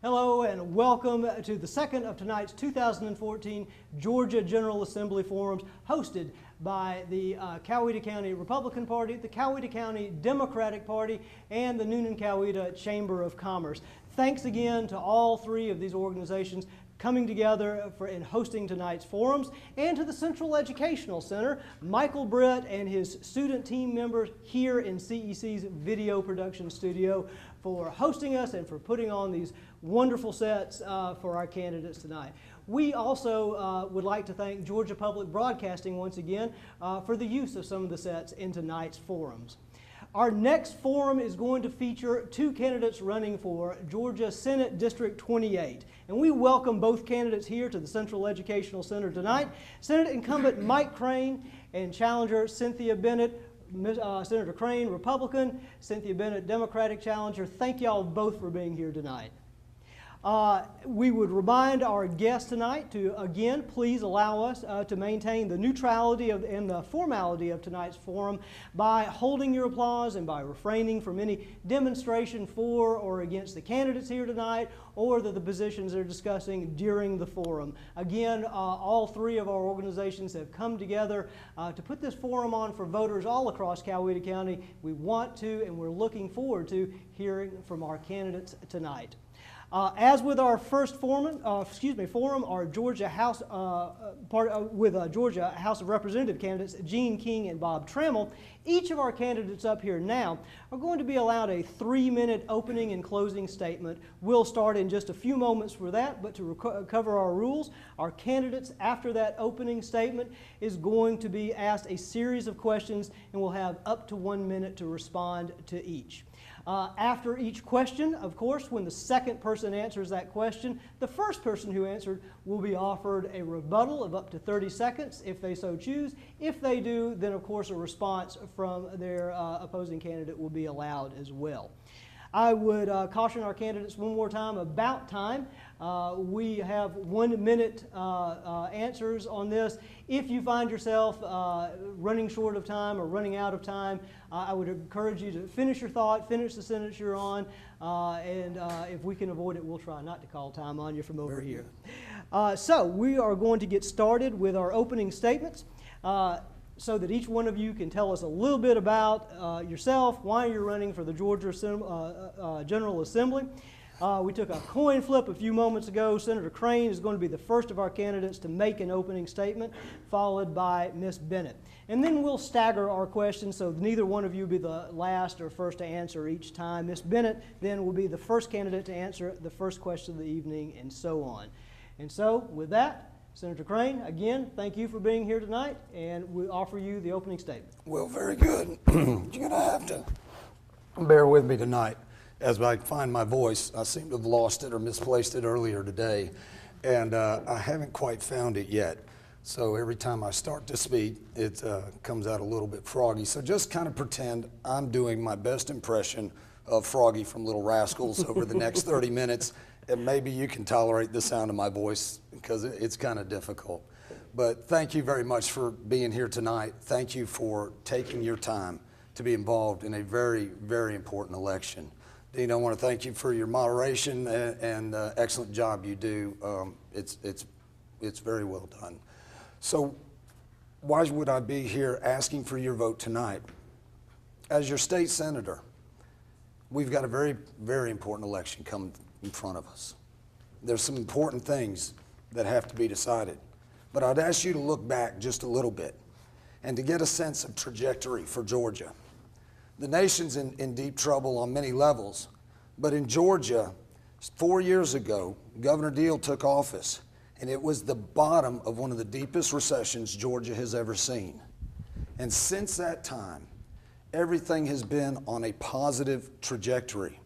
Hello and welcome to the second of tonight's 2014 Georgia General Assembly Forums hosted by the Coweta County Republican Party, the Coweta County Democratic Party, and the Newnan-Coweta Chamber of Commerce. Thanks again to all three of these organizations coming together and hosting tonight's forums, and to the Central Educational Center, Michael Britt and his student team members here in CEC's video production studio for hosting us and for putting on these wonderful sets for our candidates tonight. We also would like to thank Georgia Public Broadcasting once again for the use of some of the sets in tonight's forums. Our next forum is going to feature two candidates running for Georgia Senate District 28. And we welcome both candidates here to the Central Educational Center tonight. Senate incumbent Mike Crane and challenger Cynthia Bennett. Senator Crane, Republican, Cynthia Bennett, Democratic challenger. Thank y'all both for being here tonight. We would remind our guests tonight to, again, please allow us to maintain the neutrality and the formality of tonight's forum by holding your applause and by refraining from any demonstration for or against the candidates here tonight or the positions they're discussing during the forum. Again, all three of our organizations have come together to put this forum on for voters all across Coweta County. We want to and we're looking forward to hearing from our candidates tonight. As with our first forum, our Georgia House Georgia House of Representative candidates Gene King and Bob Trammell, each of our candidates up here now are going to be allowed a 3-minute opening and closing statement. We'll start in just a few moments for that, but to cover our rules, our candidates after that opening statement is going to be asked a series of questions, and we'll have up to 1 minute to respond to each. After each question, of course, when the second person answers that question, the first person who answered will be offered a rebuttal of up to 30 seconds if they so choose. If they do, then of course a response from their opposing candidate will be allowed as well. I would caution our candidates one more time about time. We have 1 minute answers on this. If you find yourself running short of time or running out of time, I would encourage you to finish your thought, finish the sentence you're on, and if we can avoid it, we'll try not to call time on you from over here. So we are going to get started with our opening statements. So that each one of you can tell us a little bit about yourself, why you're running for the Georgia General Assembly. We took a coin flip a few moments ago. Senator Crane is going to be the first of our candidates to make an opening statement, followed by Ms. Bennett. And then we'll stagger our questions so neither one of you will be the last or first to answer each time. Ms. Bennett then will be the first candidate to answer the first question of the evening, and so on. And so with that, Senator Crane, again, thank you for being here tonight, and we offer you the opening statement. Well, very good. You're going to have to bear with me tonight as I find my voice. I seem to have lost it or misplaced it earlier today, and I haven't quite found it yet. So every time I start to speak, it comes out a little bit froggy. So just kind of pretend I'm doing my best impression of Froggy from Little Rascals over the next 30 minutes. And maybe you can tolerate the sound of my voice because it's kind of difficult. But thank you very much for being here tonight. Thank you for taking your time to be involved in a very, very important election. Dean, I want to thank you for your moderation and excellent job you do. It's very well done. So why would I be here asking for your vote tonight? As your state senator, we've got a very, very important election coming in front of us. There's some important things that have to be decided, but I'd ask you to look back just a little bit and to get a sense of trajectory for Georgia. The nation's in deep trouble on many levels, but in Georgia, 4 years ago, Governor Deal took office, and it was the bottom of one of the deepest recessions Georgia has ever seen. And since that time, everything has been on a positive trajectory.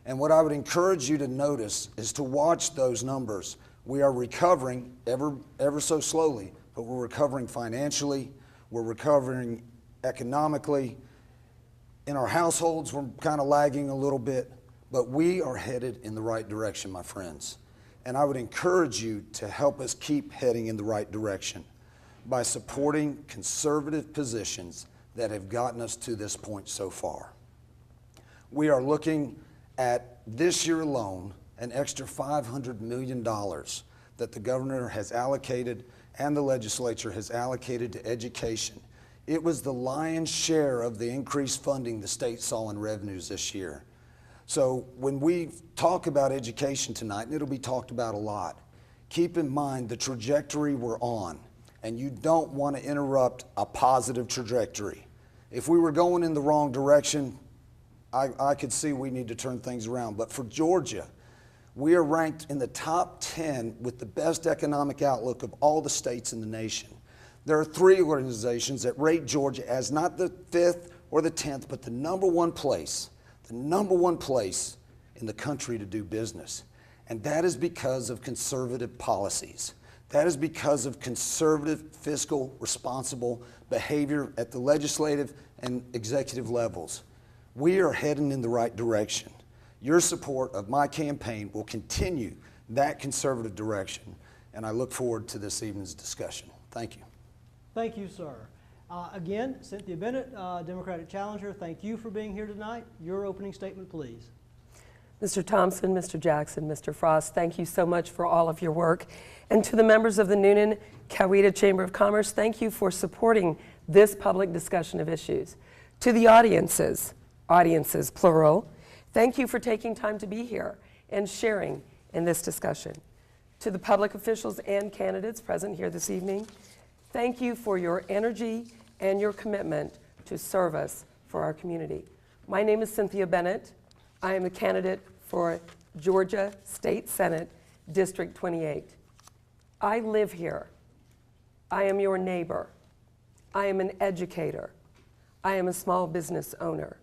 And what I would encourage you to notice is to watch those numbers. We are recovering ever so slowly, but we're recovering financially, we're recovering economically. In our households, we're kind of lagging a little bit, but we are headed in the right direction, my friends. And I would encourage you to help us keep heading in the right direction by supporting conservative positions that have gotten us to this point so far. We are looking at this year alone an extra $500 million that the governor has allocated and the legislature has allocated to education. It was the lion's share of the increased funding the state saw in revenues this year. So when we talk about education tonight, and it'll be talked about a lot, keep in mind the trajectory we're on, and you don't want to interrupt a positive trajectory. If we were going in the wrong direction, I could see we need to turn things around. But for Georgia, we are ranked in the top 10 with the best economic outlook of all the states in the nation. There are 3 organizations that rate Georgia as not the 5th or the 10th, but the number one place in the country to do business. And that is because of conservative policies. That is because of conservative, fiscal, responsible behavior at the legislative and executive levels. We are heading in the right direction. Your support of my campaign will continue that conservative direction, and I look forward to this evening's discussion. Thank you. Thank you, sir. Again, Cynthia Bennett, Democratic challenger, thank you for being here tonight. Your opening statement, please. Mr. Thompson, Mr. Jackson, Mr. Frost, thank you so much for all of your work. And to the members of the Newnan Coweta Chamber of Commerce, thank you for supporting this public discussion of issues. To the audiences plural, thank you for taking time to be here and sharing in this discussion. To the public officials and candidates present here this evening, thank you for your energy and your commitment to service for our community. My name is Cynthia Bennett. I am a candidate for Georgia State Senate, District 28. I live here. I am your neighbor. I am an educator. I am a small business owner.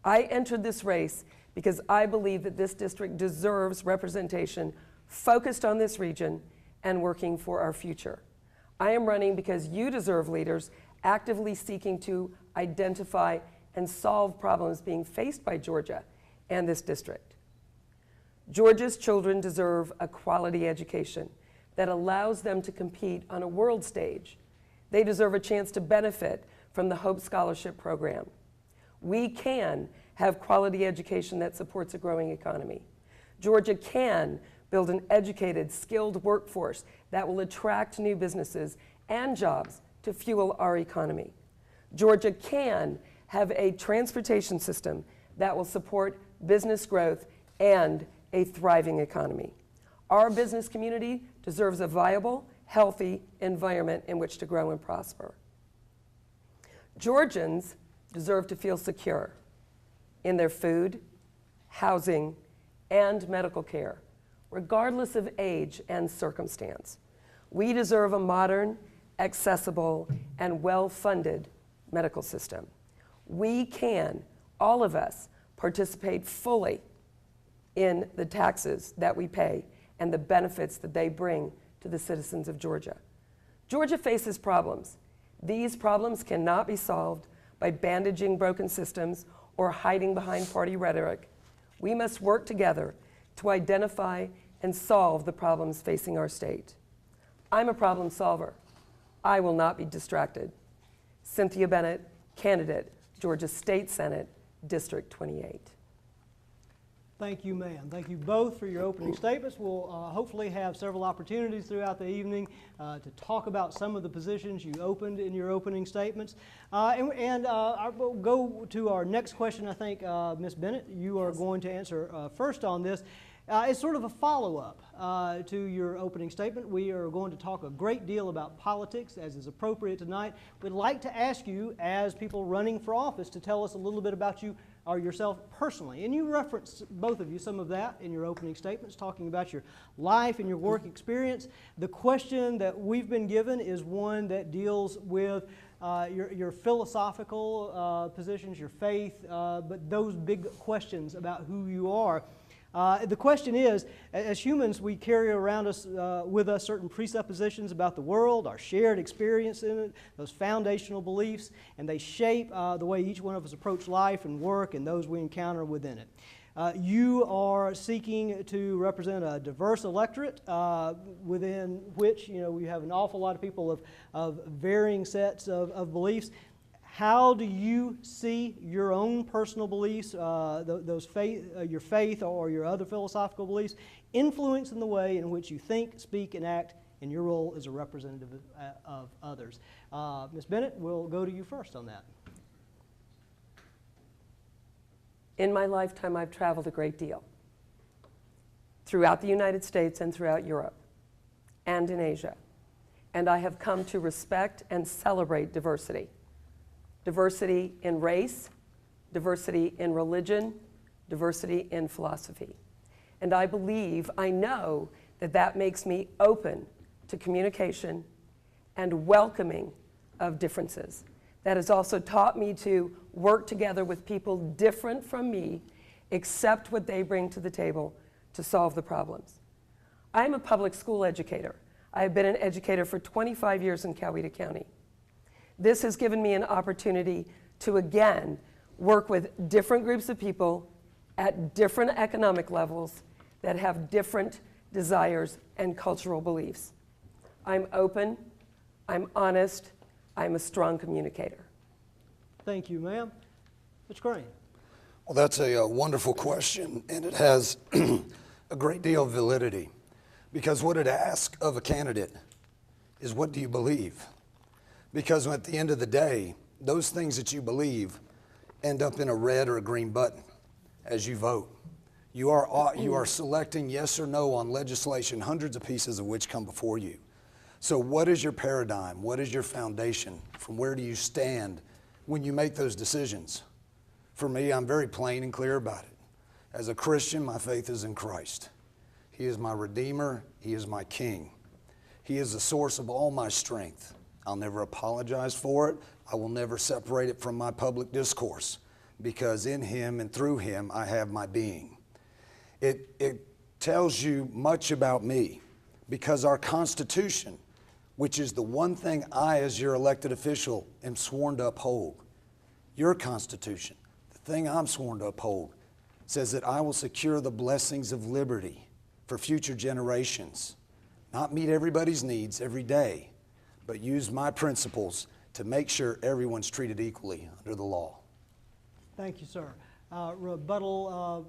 I entered this race because I believe that this district deserves representation focused on this region and working for our future. I am running because you deserve leaders actively seeking to identify and solve problems being faced by Georgia and this district. Georgia's children deserve a quality education that allows them to compete on a world stage. They deserve a chance to benefit from the Hope Scholarship Program. We can have quality education that supports a growing economy. Georgia can build an educated, skilled workforce that will attract new businesses and jobs to fuel our economy. Georgia can have a transportation system that will support business growth and a thriving economy. Our business community deserves a viable, healthy environment in which to grow and prosper. Georgians deserve to feel secure in their food, housing, and medical care, regardless of age and circumstance. We deserve a modern, accessible, and well-funded medical system. We can, all of us, participate fully in the taxes that we pay and the benefits that they bring to the citizens of Georgia. Georgia faces problems. These problems cannot be solved by bandaging broken systems or hiding behind party rhetoric. We must work together to identify and solve the problems facing our state. I'm a problem solver. I will not be distracted. Cynthia Bennett, candidate, Georgia State Senate, District 28. Thank you, ma'am. Thank you both for your opening statements. We'll hopefully have several opportunities throughout the evening to talk about some of the positions you opened in your opening statements. We'll go to our next question. I think, Ms. Bennett, you are going to answer first on this. It's sort of a follow-up to your opening statement. We are going to talk a great deal about politics, as is appropriate tonight. We'd like to ask you, as people running for office, to tell us a little bit about you or yourself personally. And you referenced, both of you, some of that in your opening statements, talking about your life and your work experience. The question that we've been given is one that deals with your philosophical positions, your faith, but those big questions about who you are. The question is, as humans, we carry around us with us certain presuppositions about the world, our shared experience in it, those foundational beliefs, and they shape the way each one of us approach life and work and those we encounter within it. You are seeking to represent a diverse electorate within which we have an awful lot of people of varying sets of beliefs. how do you see your own personal beliefs, your faith or your other philosophical beliefs, influencing the way in which you think, speak, and act in your role as a representative of others? Ms. Bennett, we'll go to you first on that. In my lifetime, I've traveled a great deal throughout the United States and throughout Europe and in Asia. And I have come to respect and celebrate diversity. Diversity in race, diversity in religion, diversity in philosophy. And I know that that makes me open to communication and welcoming of differences. That has also taught me to work together with people different from me, accept what they bring to the table to solve the problems. I'm a public school educator. I have been an educator for 25 years in Coweta County. This has given me an opportunity to, again, work with different groups of people at different economic levels that have different desires and cultural beliefs. I'm open, I'm honest, I'm a strong communicator. Thank you, ma'am. Mr. Crane. Well, that's a wonderful question, and it has a great deal of validity, because what it asks of a candidate is, what do you believe? Because at the end of the day, those things that you believe end up in a red or a green button as you vote. You are selecting yes or no on legislation, hundreds of pieces of which come before you. So what is your paradigm? What is your foundation? From where do you stand when you make those decisions? For me, I'm very plain and clear about it. As a Christian, my faith is in Christ. He is my Redeemer. He is my King. He is the source of all my strength. I'll never apologize for it. I will never separate it from my public discourse, because in Him and through Him, I have my being. It tells you much about me, because our Constitution, which is the one thing I, as your elected official, am sworn to uphold, your Constitution, the thing I'm sworn to uphold, says that I will secure the blessings of liberty for future generations, not meet everybody's needs every day, but use my principles to make sure everyone's treated equally under the law. Thank you, sir. Rebuttal,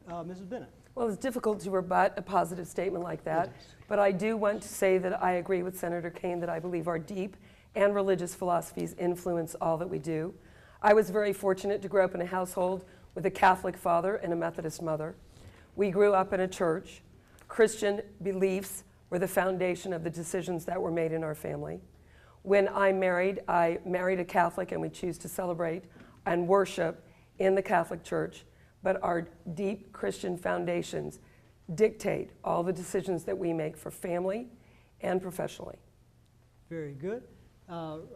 Mrs. Bennett. Well, it's difficult to rebut a positive statement like that, but I do want to say that I agree with Senator Kane that I believe our deep and religious philosophies influence all that we do. I was very fortunate to grow up in a household with a Catholic father and a Methodist mother. We grew up in a church. Christian beliefs were the foundation of the decisions that were made in our family. When I married a Catholic, and we choose to celebrate and worship in the Catholic Church, but our deep Christian foundations dictate all the decisions that we make for family and professionally. Very good.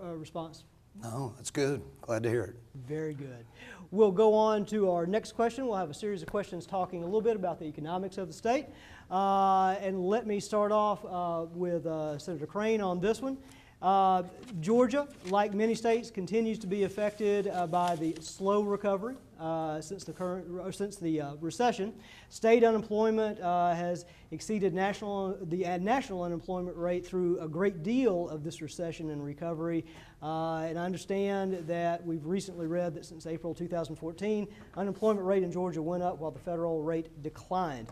Response? No, that's good. Glad to hear it. Very good. We'll go on to our next question. We'll have a series of questions talking a little bit about the economics of the state. And let me start off with Senator Crane on this one. Georgia, like many states, continues to be affected by the slow recovery since the recession. State unemployment has exceeded the national unemployment rate through a great deal of this recession and recovery. And I understand that we've recently read that since April 2014, unemployment rate in Georgia went up while the federal rate declined.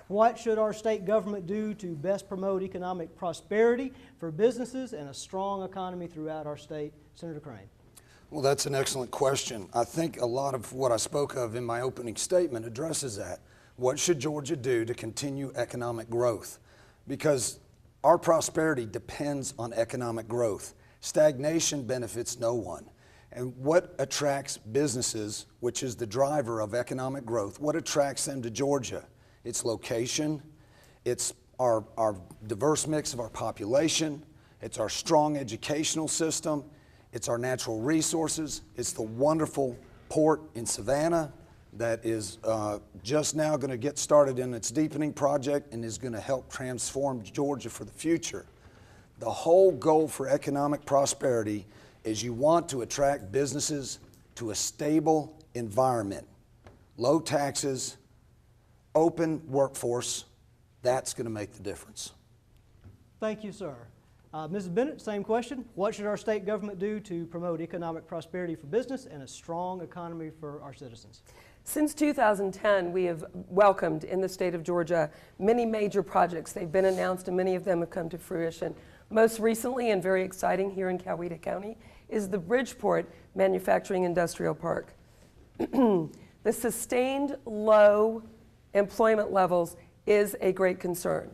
What should our state government do to best promote economic prosperity for businesses and a strong economy throughout our state? Senator Crane. Well, that's an excellent question. I think a lot of what I spoke of in my opening statement addresses that. What should Georgia do to continue economic growth? Because our prosperity depends on economic growth. Stagnation benefits no one. And what attracts businesses, which is the driver of economic growth, what attracts them to Georgia? It's location, it's our diverse mix of our population, it's our strong educational system, it's our natural resources, it's the wonderful port in Savannah that is just now going to get started in its deepening project and is going to help transform Georgia for the future. The whole goal for economic prosperity is you want to attract businesses to a stable environment, low taxes, open workforce. That's going to make the difference. Thank you, sir. Mrs. Bennett, same question. What should our state government do to promote economic prosperity for business and a strong economy for our citizens? Since 2010, we have welcomed in the state of Georgia many major projects. They've been announced and many of them have come to fruition. Most recently and very exciting here in Coweta County is the Bridgeport Manufacturing Industrial Park. The sustained low employment levels is a great concern.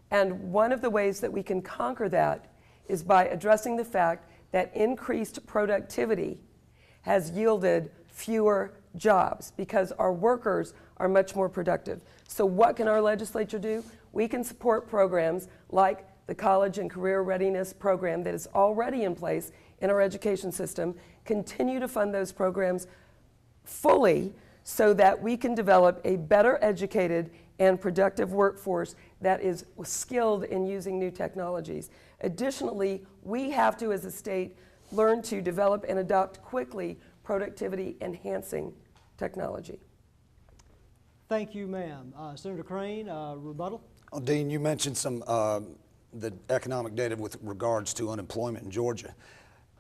And one of the ways that we can conquer that is by addressing the fact that increased productivity has yielded fewer jobs because our workers are much more productive. So what can our legislature do? We can support programs like the College and Career Readiness Program that is already in place in our education system, continue to fund those programs fully so that we can develop a better educated and productive workforce that is skilled in using new technologies. Additionally, we have to, as a state, learn to develop and adopt quickly productivity-enhancing technology. Thank you, ma'am. Senator Crane, rebuttal? Well, Dean, you mentioned some the economic data with regards to unemployment in Georgia.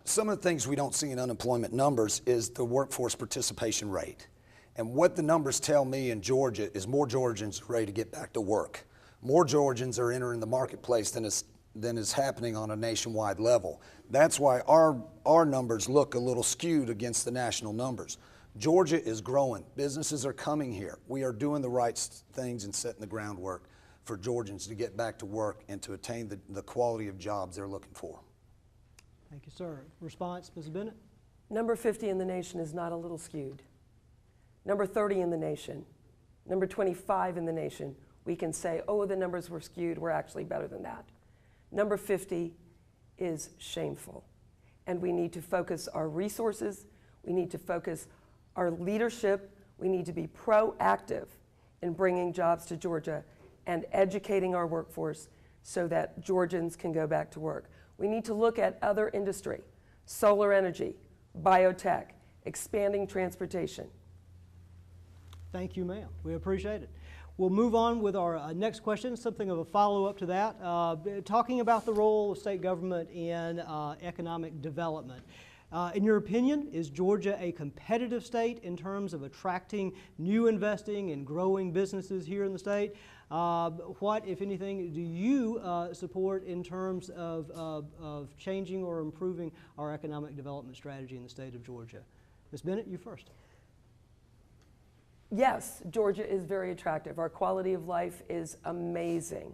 Some of the things we don't see in unemployment numbers is the workforce participation rate. And what the numbers tell me in Georgia is more Georgians are ready to get back to work. More Georgians are entering the marketplace than is happening on a nationwide level. That's why our numbers look a little skewed against the national numbers. Georgia is growing. Businesses are coming here. We are doing the right things and setting the groundwork for Georgians to get back to work and to attain the quality of jobs they're looking for. Thank you, sir. Response, Ms. Bennett? Number 50 in the nation is not a little skewed. Number 30 in the nation, number 25 in the nation, we can say, oh, the numbers were skewed, we're actually better than that. Number 50 is shameful. And we need to focus our resources, we need to focus our leadership, we need to be proactive in bringing jobs to Georgia and educating our workforce so that Georgians can go back to work. We need to look at other industry, solar energy, biotech, expanding transportation. Thank you, ma'am. We appreciate it. We'll move on with our next question, something of a follow-up to that, talking about the role of state government in economic development. In your opinion, is Georgia a competitive state in terms of attracting new investing and growing businesses here in the state? What, if anything, do you support in terms of changing or improving our economic development strategy in the state of Georgia? Ms. Bennett, you first. Yes, Georgia is very attractive. Our quality of life is amazing.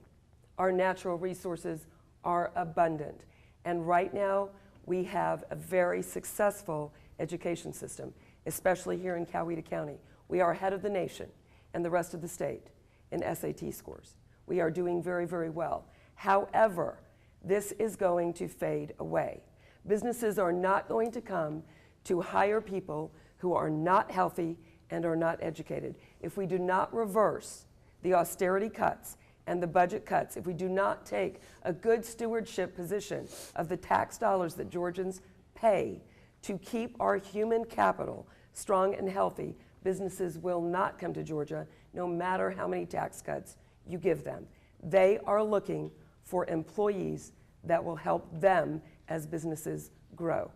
Our natural resources are abundant. And right now, we have a very successful education system, especially here in Coweta County. We are ahead of the nation and the rest of the state in SAT scores. We are doing very, very well. However, this is going to fade away. Businesses are not going to come to hire people who are not healthy and are not educated. If we do not reverse the austerity cuts and the budget cuts, if we do not take a good stewardship position of the tax dollars that Georgians pay to keep our human capital strong and healthy, businesses will not come to Georgia, no matter how many tax cuts you give them. They are looking for employees that will help them as businesses grow.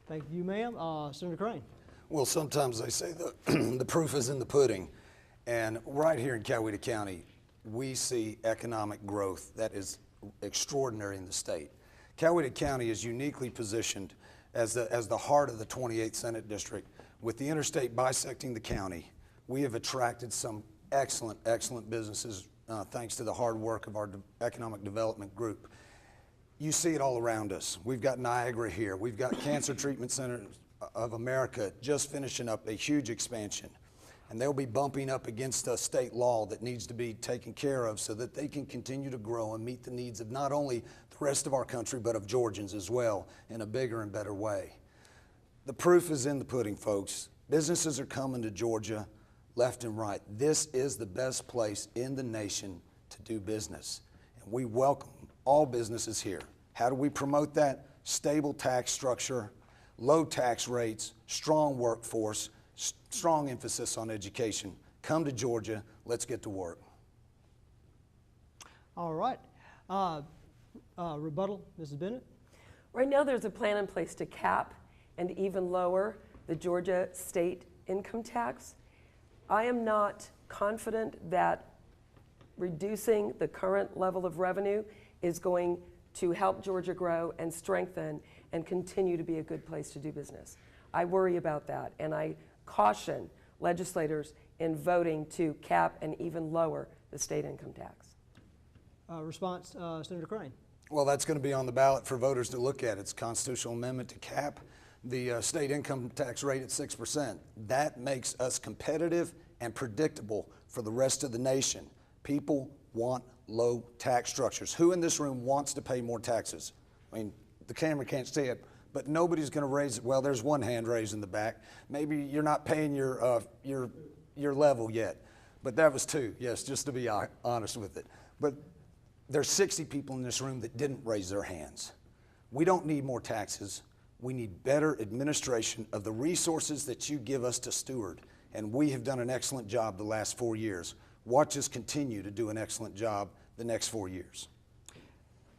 Thank you, ma'am. Senator Crane. Well, sometimes they say the proof is in the pudding. And right here in Coweta County, we see economic growth that is extraordinary in the state. Coweta County is uniquely positioned as the heart of the 28th Senate District. With the interstate bisecting the county, we have attracted some excellent, excellent businesses thanks to the hard work of our economic development group. You see it all around us. We've got Niagara here. We've got Cancer Treatment Center of America just finishing up a huge expansion. And they'll be bumping up against a state law that needs to be taken care of so that they can continue to grow and meet the needs of not only the rest of our country, but of Georgians as well in a bigger and better way. The proof is in the pudding, folks. Businesses are coming to Georgia left and right. This is the best place in the nation to do business. And we welcome all businesses here. How do we promote that? Stable tax structure, low tax rates, strong workforce, strong emphasis on education. Come to Georgia. Let's get to work. All right. Rebuttal, Mrs. Bennett. Right now, there's a plan in place to cap and even lower the Georgia state income tax. I am not confident that reducing the current level of revenue is going to help Georgia grow and strengthen and continue to be a good place to do business. I worry about that, and I caution legislators in voting to cap and even lower the state income tax. Response, Senator Crane. Well, that's going to be on the ballot for voters to look at. It's a constitutional amendment to cap the state income tax rate at 6%. That makes us competitive and predictable for the rest of the nation. People want low tax structures. Who in this room wants to pay more taxes? I mean, the camera can't see it, but nobody's going to raise it. Well, there's one hand raised in the back. Maybe you're not paying your level yet, but that was two. Yes, just to be honest with it. But there's 60 people in this room that didn't raise their hands. We don't need more taxes. We need better administration of the resources that you give us to steward. And we have done an excellent job the last 4 years. Watch us continue to do an excellent job the next 4 years.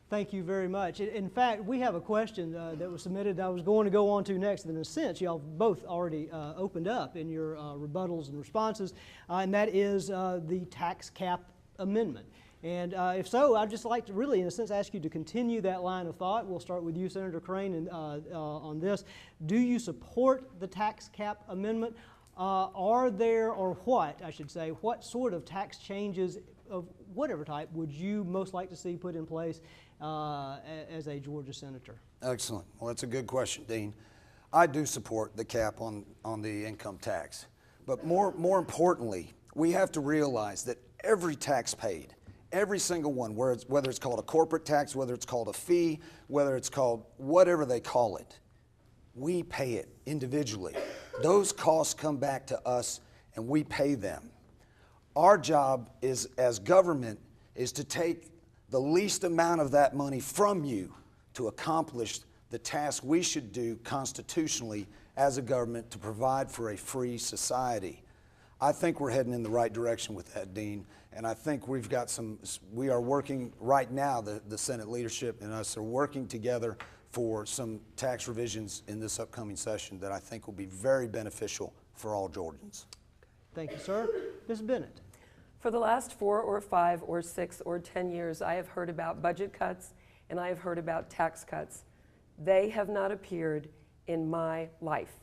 Thank you very much. In fact, we have a question that was submitted that I was going to go on to next. In a sense, y'all both already opened up in your rebuttals and responses, and that is the tax cap amendment. And if so, I'd just like to really, in a sense, ask you to continue that line of thought. We'll start with you, Senator Crane, and, on this. Do you support the tax cap amendment? Are there, or what, I should say, what sort of tax changes of whatever type would you most like to see put in place as a Georgia senator? Excellent. Well, that's a good question, Dean. I do support the cap on the income tax. But more importantly, we have to realize that every tax paid, every single one, whether it's called a corporate tax, whether it's called a fee, whether it's called whatever they call it, we pay it individually. Those costs come back to us and we pay them. Our job is, as government, is to take the least amount of that money from you to accomplish the task we should do constitutionally as a government to provide for a free society. I think we're heading in the right direction with that, Dean, and I think we are working right now, the Senate leadership and us are working together for some tax revisions in this upcoming session that I think will be very beneficial for all Georgians. Thank you, sir. Ms. Bennett. For the last 4 or 5 or 6 or 10 years, I have heard about budget cuts and I have heard about tax cuts. They have not appeared in my life.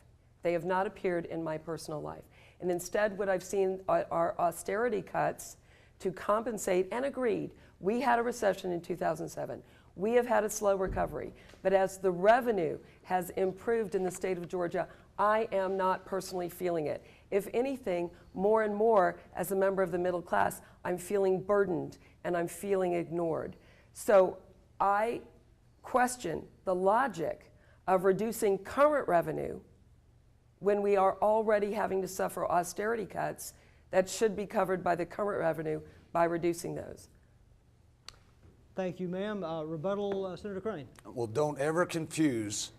They have not appeared in my personal life. And instead, what I've seen are austerity cuts to compensate, and agreed. We had a recession in 2007. We have had a slow recovery. But as the revenue has improved in the state of Georgia, I am not personally feeling it. If anything, more and more, as a member of the middle class, I'm feeling burdened and I'm feeling ignored. So I question the logic of reducing current revenue when we are already having to suffer austerity cuts that should be covered by the current revenue by reducing those. Thank you, ma'am. Rebuttal, Senator Crane. Well, don't ever confuse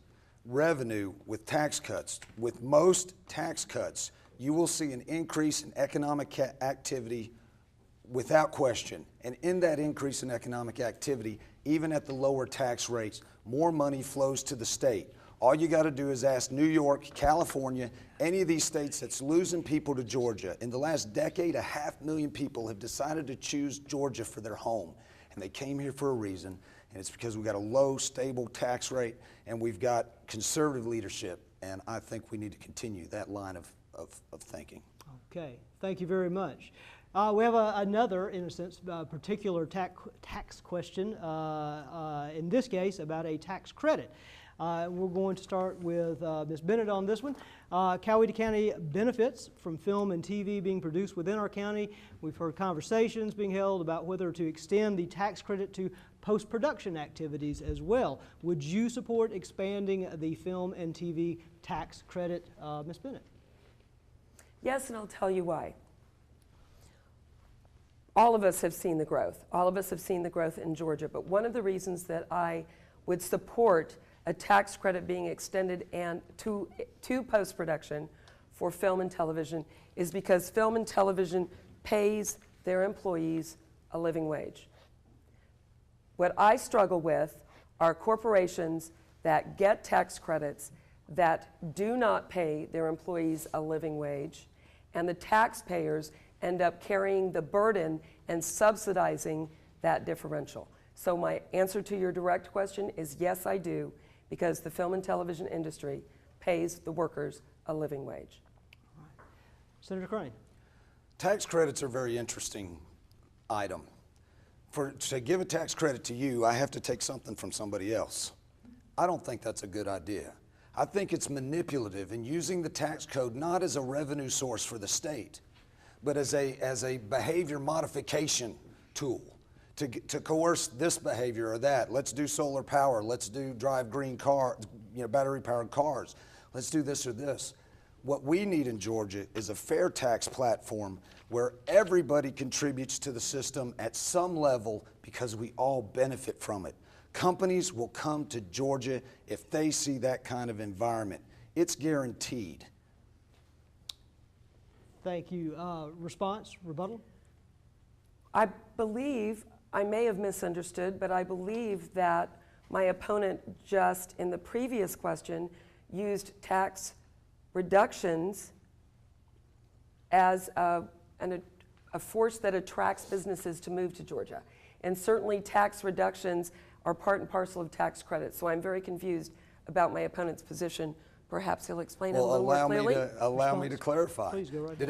revenue with tax cuts. With most tax cuts, you will see an increase in economic activity without question. And in that increase in economic activity, even at the lower tax rates, more money flows to the state. All you got to do is ask New York, California, any of these states that's losing people to Georgia. In the last decade, 500,000 people have decided to choose Georgia for their home. And they came here for a reason, and it's because we've got a low, stable tax rate, and we've got conservative leadership. And I think we need to continue that line of thinking. Okay, thank you very much. We have another, in a sense, particular tax question, in this case about a tax credit. We're going to start with Ms. Bennett on this one. Coweta County benefits from film and TV being produced within our county. We've heard conversations being held about whether to extend the tax credit to post-production activities as well. Would you support expanding the film and TV tax credit, Ms. Bennett? Yes, and I'll tell you why. All of us have seen the growth. All of us have seen the growth in Georgia, but one of the reasons that I would support a tax credit being extended and to post-production for film and television is because film and television pays their employees a living wage. What I struggle with are corporations that get tax credits that do not pay their employees a living wage, and the taxpayers end up carrying the burden and subsidizing that differential. So my answer to your direct question is yes, I do, because the film and television industry pays the workers a living wage. Senator Crane. Tax credits are a very interesting item. To give a tax credit to you, I have to take something from somebody else. I don't think that's a good idea. I think it's manipulative in using the tax code not as a revenue source for the state, but as a behavior modification tool to coerce this behavior or that. Let's do solar power. Let's drive green car, battery-powered cars. Let's do this or this. What we need in Georgia is a fair tax platform where everybody contributes to the system at some level because we all benefit from it. Companies will come to Georgia if they see that kind of environment. It's guaranteed. Thank you. Response, rebuttal? I believe, I may have misunderstood, but I believe that my opponent just in the previous question used tax reductions as a force that attracts businesses to move to Georgia. And certainly tax reductions are part and parcel of tax credits. So I'm very confused about my opponent's position. Perhaps he'll explain it a little more clearly. Allow me to clarify. Please go right Did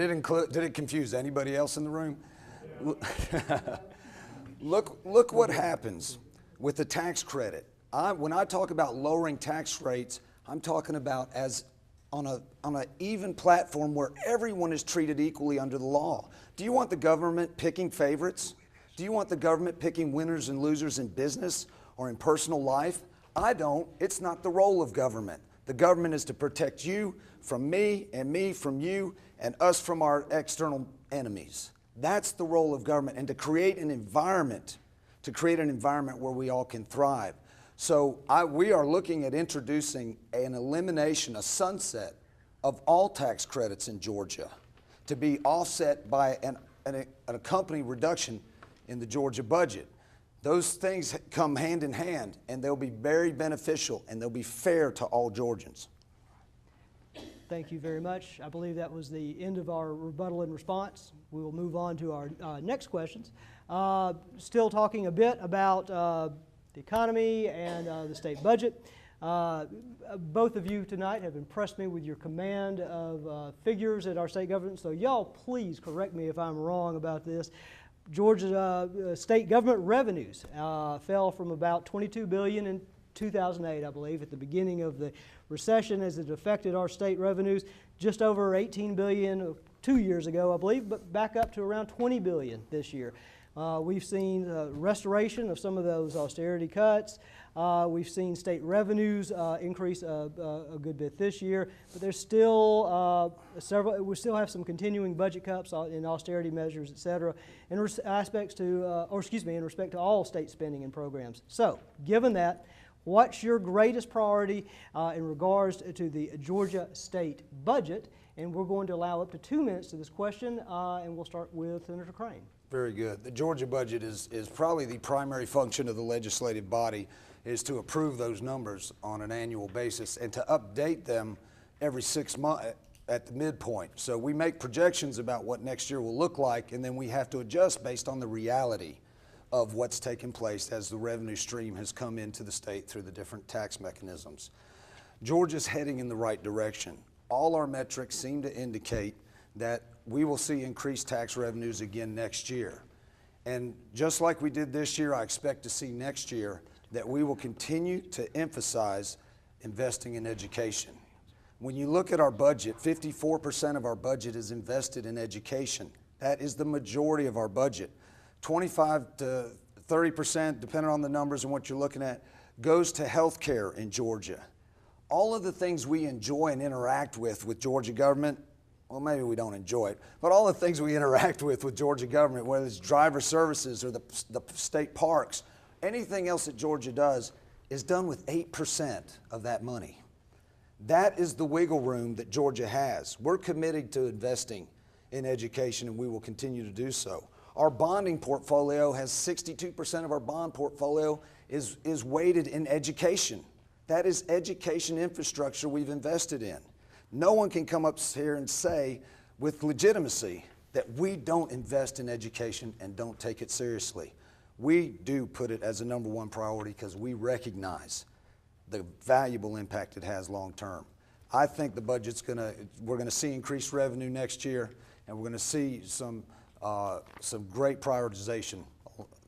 it confuse anybody else in the room? Look what happens with the tax credit. When I talk about lowering tax rates, I'm talking about as on an even platform where everyone is treated equally under the law. Do you want the government picking favorites? Do you want the government picking winners and losers in business or in personal life? I don't. It's not the role of government. The government is to protect you from me from you, and us from our external enemies. That's the role of government, and to create an environment where we all can thrive. So we are looking at introducing an elimination, a sunset of all tax credits in Georgia to be offset by an accompanying reduction in the Georgia budget. Those things come hand in hand, and they'll be very beneficial, and they'll be fair to all Georgians. Thank you very much. I believe that was the end of our rebuttal and response. We will move on to our next questions. Still talking a bit about the economy and the state budget. Both of you tonight have impressed me with your command of figures at our state government, so y'all please correct me if I'm wrong about this. Georgia's state government revenues fell from about $22 billion in 2008, I believe, at the beginning of the recession as it affected our state revenues, just over $18 billion 2 years ago, I believe, but back up to around $20 billion this year. We've seen restoration of some of those austerity cuts. We've seen state revenues increase a good bit this year, but there's still we still have some continuing budget cuts in austerity measures, et cetera, in respect to all state spending and programs. So, given that, what's your greatest priority in regards to the Georgia state budget? And we're going to allow up to 2 minutes to this question, and we'll start with Senator Crane. Very good. The Georgia budget is probably the primary function of the legislative body, is to approve those numbers on an annual basis and to update them every 6 months at the midpoint. So we make projections about what next year will look like, and then we have to adjust based on the reality of what's taken place as the revenue stream has come into the state through the different tax mechanisms. Georgia's heading in the right direction. All our metrics seem to indicate that we will see increased tax revenues again next year. And just like we did this year, I expect to see next year that we will continue to emphasize investing in education. When you look at our budget, 54% of our budget is invested in education. That is the majority of our budget. 25 to 30%, depending on the numbers and what you're looking at, goes to health care in Georgia. All of the things we enjoy and interact with Georgia government, well, maybe we don't enjoy it, but all the things we interact with Georgia government, whether it's driver services or the state parks, anything else that Georgia does is done with 8% of that money. That is the wiggle room that Georgia has. We're committed to investing in education, and we will continue to do so. Our bonding portfolio has 62% of our bond portfolio is weighted in education. That is education infrastructure we've invested in. No one can come up here and say with legitimacy that we don't invest in education and don't take it seriously. We do put it as a #1 priority because we recognize the valuable impact it has long term. I think the budget's we're gonna see increased revenue next year, and we're gonna see some great prioritization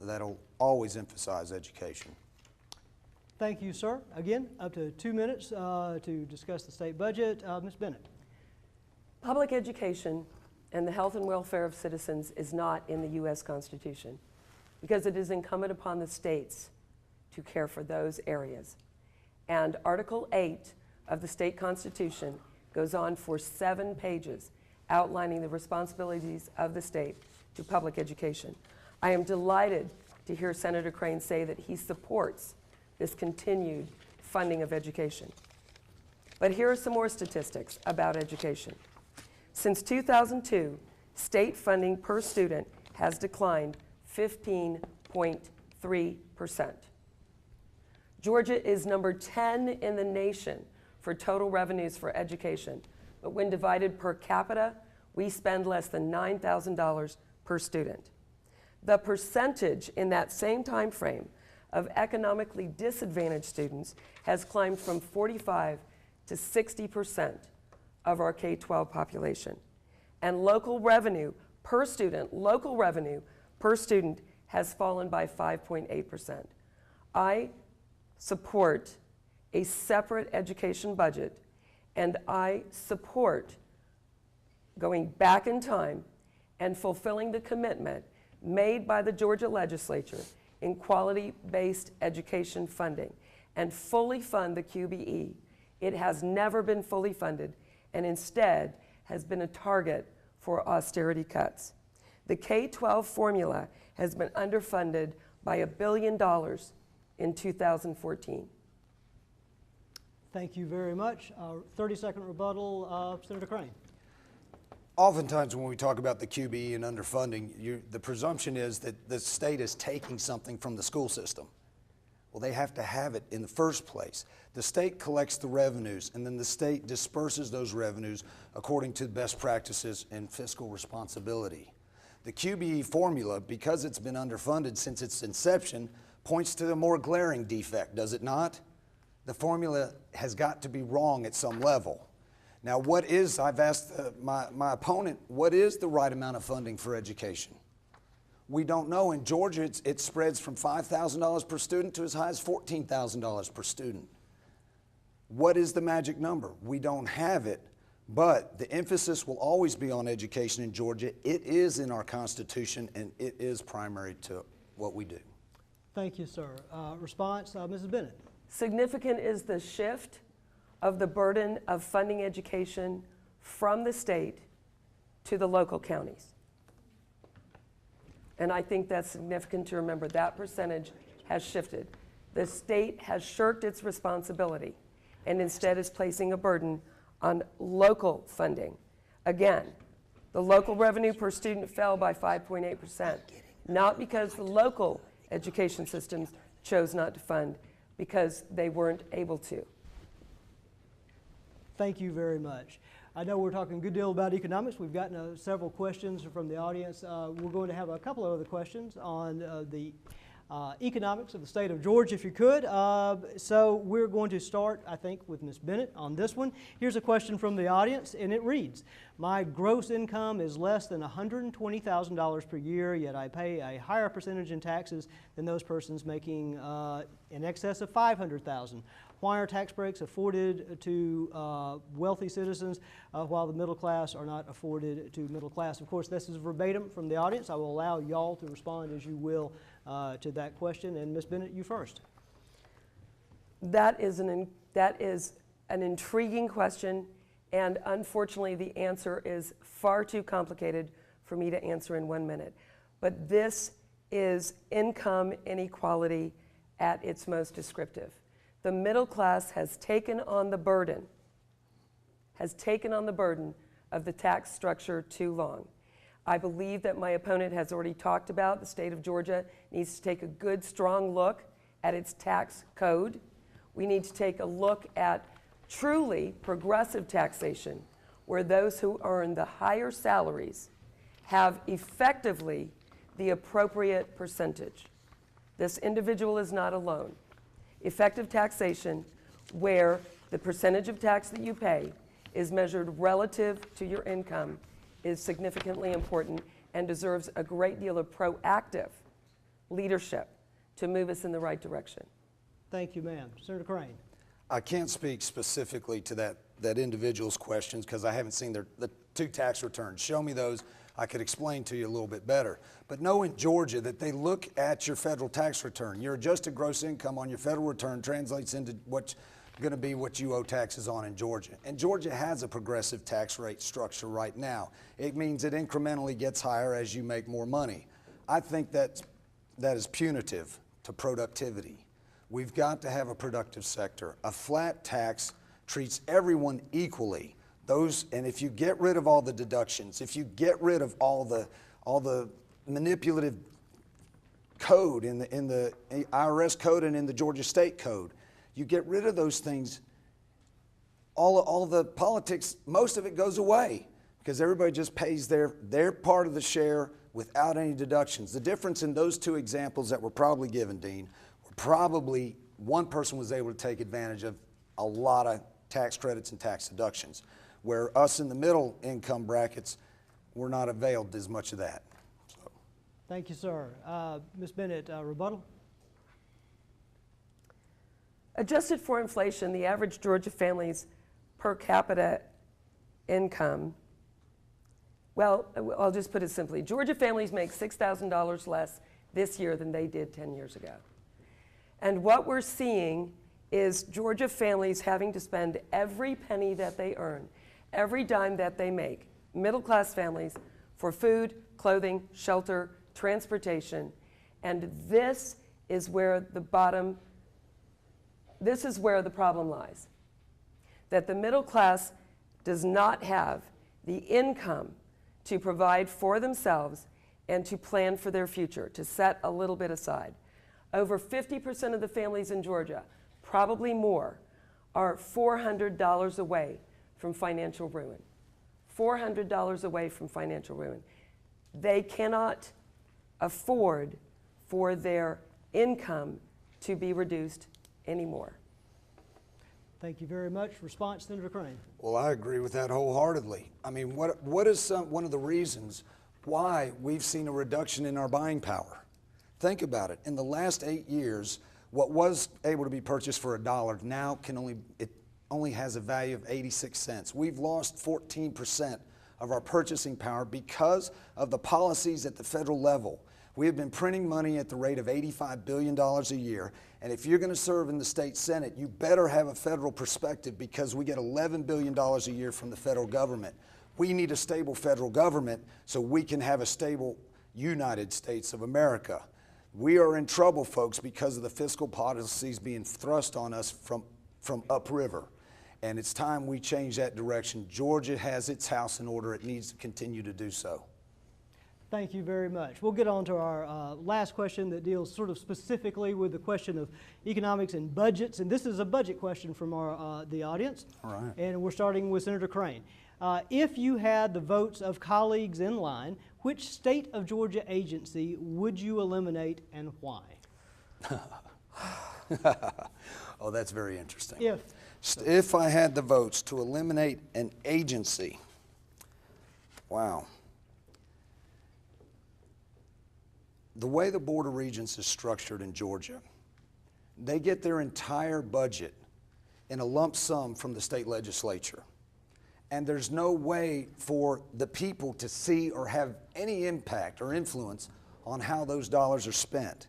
that'll always emphasize education. Thank you, sir. Again, up to 2 minutes to discuss the state budget. Ms. Bennett. Public education and the health and welfare of citizens is not in the U.S. Constitution because it is incumbent upon the states to care for those areas. And Article 8 of the state constitution goes on for 7 pages outlining the responsibilities of the state to public education. I am delighted to hear Senator Crane say that he supports this continued funding of education. But here are some more statistics about education. Since 2002, state funding per student has declined 15.3%. Georgia is number 10 in the nation for total revenues for education, but when divided per capita, we spend less than $9,000 per student. The percentage in that same time frame of economically disadvantaged students has climbed from 45 to 60% of our K-12 population. And local revenue per student has fallen by 5.8%. I support a separate education budget, and I support going back in time and fulfilling the commitment made by the Georgia legislature in quality-based education funding and fully fund the QBE. It has never been fully funded and instead has been a target for austerity cuts. The K-12 formula has been underfunded by $1 billion in 2014. Thank you very much. 30-second rebuttal, Senator Crane. Oftentimes when we talk about the QBE and underfunding, the presumption is that the state is taking something from the school system. Well, they have to have it in the first place. The state collects the revenues, and then the state disperses those revenues according to best practices and fiscal responsibility. The QBE formula, because it's been underfunded since its inception, points to a more glaring defect, does it not? The formula has got to be wrong at some level. Now, I've asked my opponent, what is the right amount of funding for education? We don't know. In Georgia, it spreads from $5,000 per student to as high as $14,000 per student. What is the magic number? We don't have it, but the emphasis will always be on education in Georgia. It is in our Constitution, and it is primary to what we do. Thank you, sir. Response, Mrs. Bennett. Significant is the shift of the burden of funding education from the state to the local counties. And I think that's significant to remember. That percentage has shifted. The state has shirked its responsibility and instead is placing a burden on local funding. Again, the local revenue per student fell by 5.8%, not because the local education systems chose not to fund, because they weren't able to. Thank you very much. I know we're talking a good deal about economics. We've gotten several questions from the audience. We're going to have a couple of other questions on the economics of the state of Georgia, if you could. So we're going to start, I think, with Ms. Bennett on this one. Here's a question from the audience, and it reads, my gross income is less than $120,000 per year, yet I pay a higher percentage in taxes than those persons making in excess of $500,000. Why are tax breaks afforded to wealthy citizens while the middle class are not afforded to middle class? Of course, this is verbatim from the audience. I will allow y'all to respond as you will to that question. And Ms. Bennett, you first. That is an intriguing question, and unfortunately the answer is far too complicated for me to answer in 1 minute. But this is income inequality at its most descriptive. The middle class has taken on the burden of the tax structure too long. I believe that my opponent has already talked about the state of Georgia needs to take a good, strong look at its tax code. We need to take a look at truly progressive taxation, where those who earn the higher salaries have effectively the appropriate percentage. This individual is not alone. Effective taxation, where the percentage of tax that you pay is measured relative to your income, is significantly important and deserves a great deal of proactive leadership to move us in the right direction. Thank you, ma'am. Senator Crane. I can't speak specifically to that individual's questions because I haven't seen the two tax returns. Show me those. I could explain to you a little bit better. But know in Georgia that they look at your federal tax return. Your adjusted gross income on your federal return translates into what's going to be what you owe taxes on in Georgia. And Georgia has a progressive tax rate structure right now. It means it incrementally gets higher as you make more money. I think that is punitive to productivity. We've got to have a productive sector. A flat tax treats everyone equally. And if you get rid of all the deductions, if you get rid of all the manipulative code in the IRS code and in the Georgia state code, you get rid of those things, all the politics, most of it goes away because everybody just pays their part of the share without any deductions. The difference in those two examples that were probably given, Dean, were probably one person was able to take advantage of a lot of tax credits and tax deductions, where us in the middle income brackets were not availed as much of that. So. Thank you, sir. Ms. Bennett, rebuttal? Adjusted for inflation, the average Georgia family's per capita income, well, I'll just put it simply. Georgia families make $6,000 less this year than they did 10 years ago. And what we're seeing is Georgia families having to spend every penny that they earn, every dime that they make, middle-class families, for food, clothing, shelter, transportation. And this is where the problem lies. That the middle class does not have the income to provide for themselves and to plan for their future, to set a little bit aside. Over 50% of the families in Georgia, probably more, are $400 away from financial ruin. $400 away from financial ruin. They cannot afford for their income to be reduced anymore. Thank you very much. Response, Senator Crane. Well, I agree with that wholeheartedly. I mean, what is one of the reasons why we've seen a reduction in our buying power? Think about it. In the last 8 years, what was able to be purchased for $1 now it only has a value of 86 cents. We've lost 14% of our purchasing power because of the policies at the federal level. We have been printing money at the rate of $85 billion a year, and if you're going to serve in the state Senate, you better have a federal perspective because we get $11 billion a year from the federal government. We need a stable federal government so we can have a stable United States of America. We are in trouble, folks, because of the fiscal policies being thrust on us from upriver. And it's time we change that direction. Georgia has its house in order. It needs to continue to do so. Thank you very much. We'll get on to our last question that deals sort of specifically with the question of economics and budgets. And this is a budget question from the audience. All right. And we're starting with Senator Crane. If you had the votes of colleagues in line, which state of Georgia agency would you eliminate and why? Oh, that's very interesting. If I had the votes to eliminate an agency, wow. The way the Board of Regents is structured in Georgia, they get their entire budget in a lump sum from the state legislature. And there's no way for the people to see or have any impact or influence on how those dollars are spent.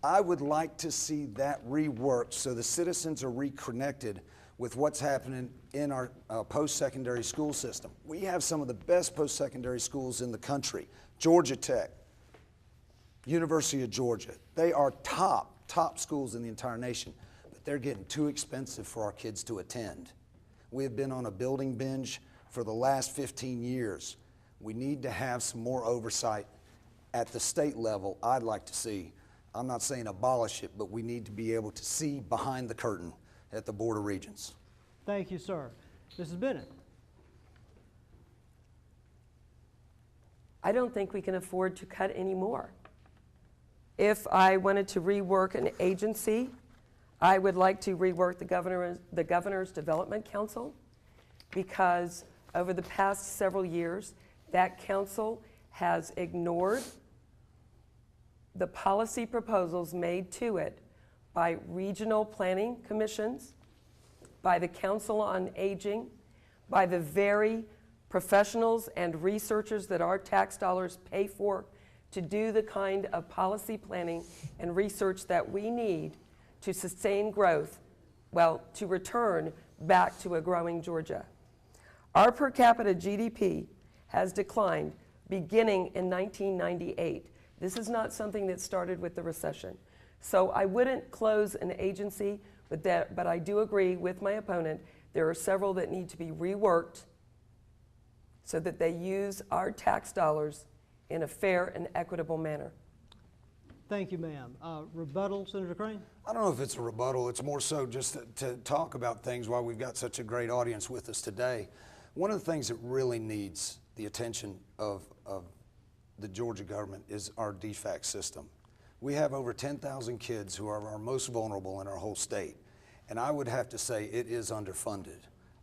I would like to see that reworked so the citizens are reconnected with what's happening in our post-secondary school system. We have some of the best post-secondary schools in the country. Georgia Tech, University of Georgia. They are top schools in the entire nation, but they're getting too expensive for our kids to attend. We have been on a building binge for the last 15 years. We need to have some more oversight at the state level. I'd like to see, I'm not saying abolish it, but we need to be able to see behind the curtain at the Board of Regents. Thank you, sir. Mrs. Bennett. I don't think we can afford to cut any more. If I wanted to rework an agency, I would like to rework the Governor's Development Council, because over the past several years, that council has ignored the policy proposals made to it by regional planning commissions, by the Council on Aging, by the very professionals and researchers that our tax dollars pay for to do the kind of policy planning and research that we need to sustain growth, well, to return back to a growing Georgia. Our per capita GDP has declined beginning in 1998. This is not something that started with the recession. So I wouldn't close an agency, but I do agree with my opponent. There are several that need to be reworked so that they use our tax dollars in a fair and equitable manner. Thank you, ma'am. Rebuttal, Senator Crane? I don't know if it's a rebuttal. It's more so just to talk about things while we've got such a great audience with us today. One of the things that really needs the attention of the Georgia government is our DFAC system. We have over 10,000 kids who are our most vulnerable in our whole state. And I would have to say it is underfunded.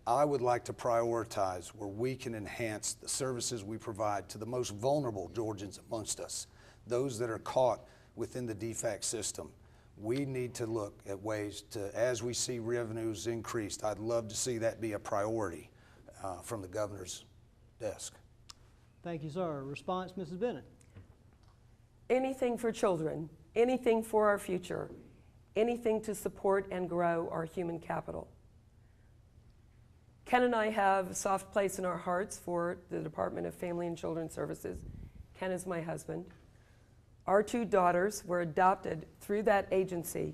I would like to prioritize where we can enhance the services we provide to the most vulnerable Georgians amongst us, those that are caught within the DFAC system. We need to look at ways to, as we see revenues increased, I'd love to see that be a priority from the governor's desk. Thank you, sir. Response, Mrs. Bennett? Anything for children, anything for our future, anything to support and grow our human capital. Ken and I have a soft place in our hearts for the Department of Family and Children Services. Ken is my husband. Our two daughters were adopted through that agency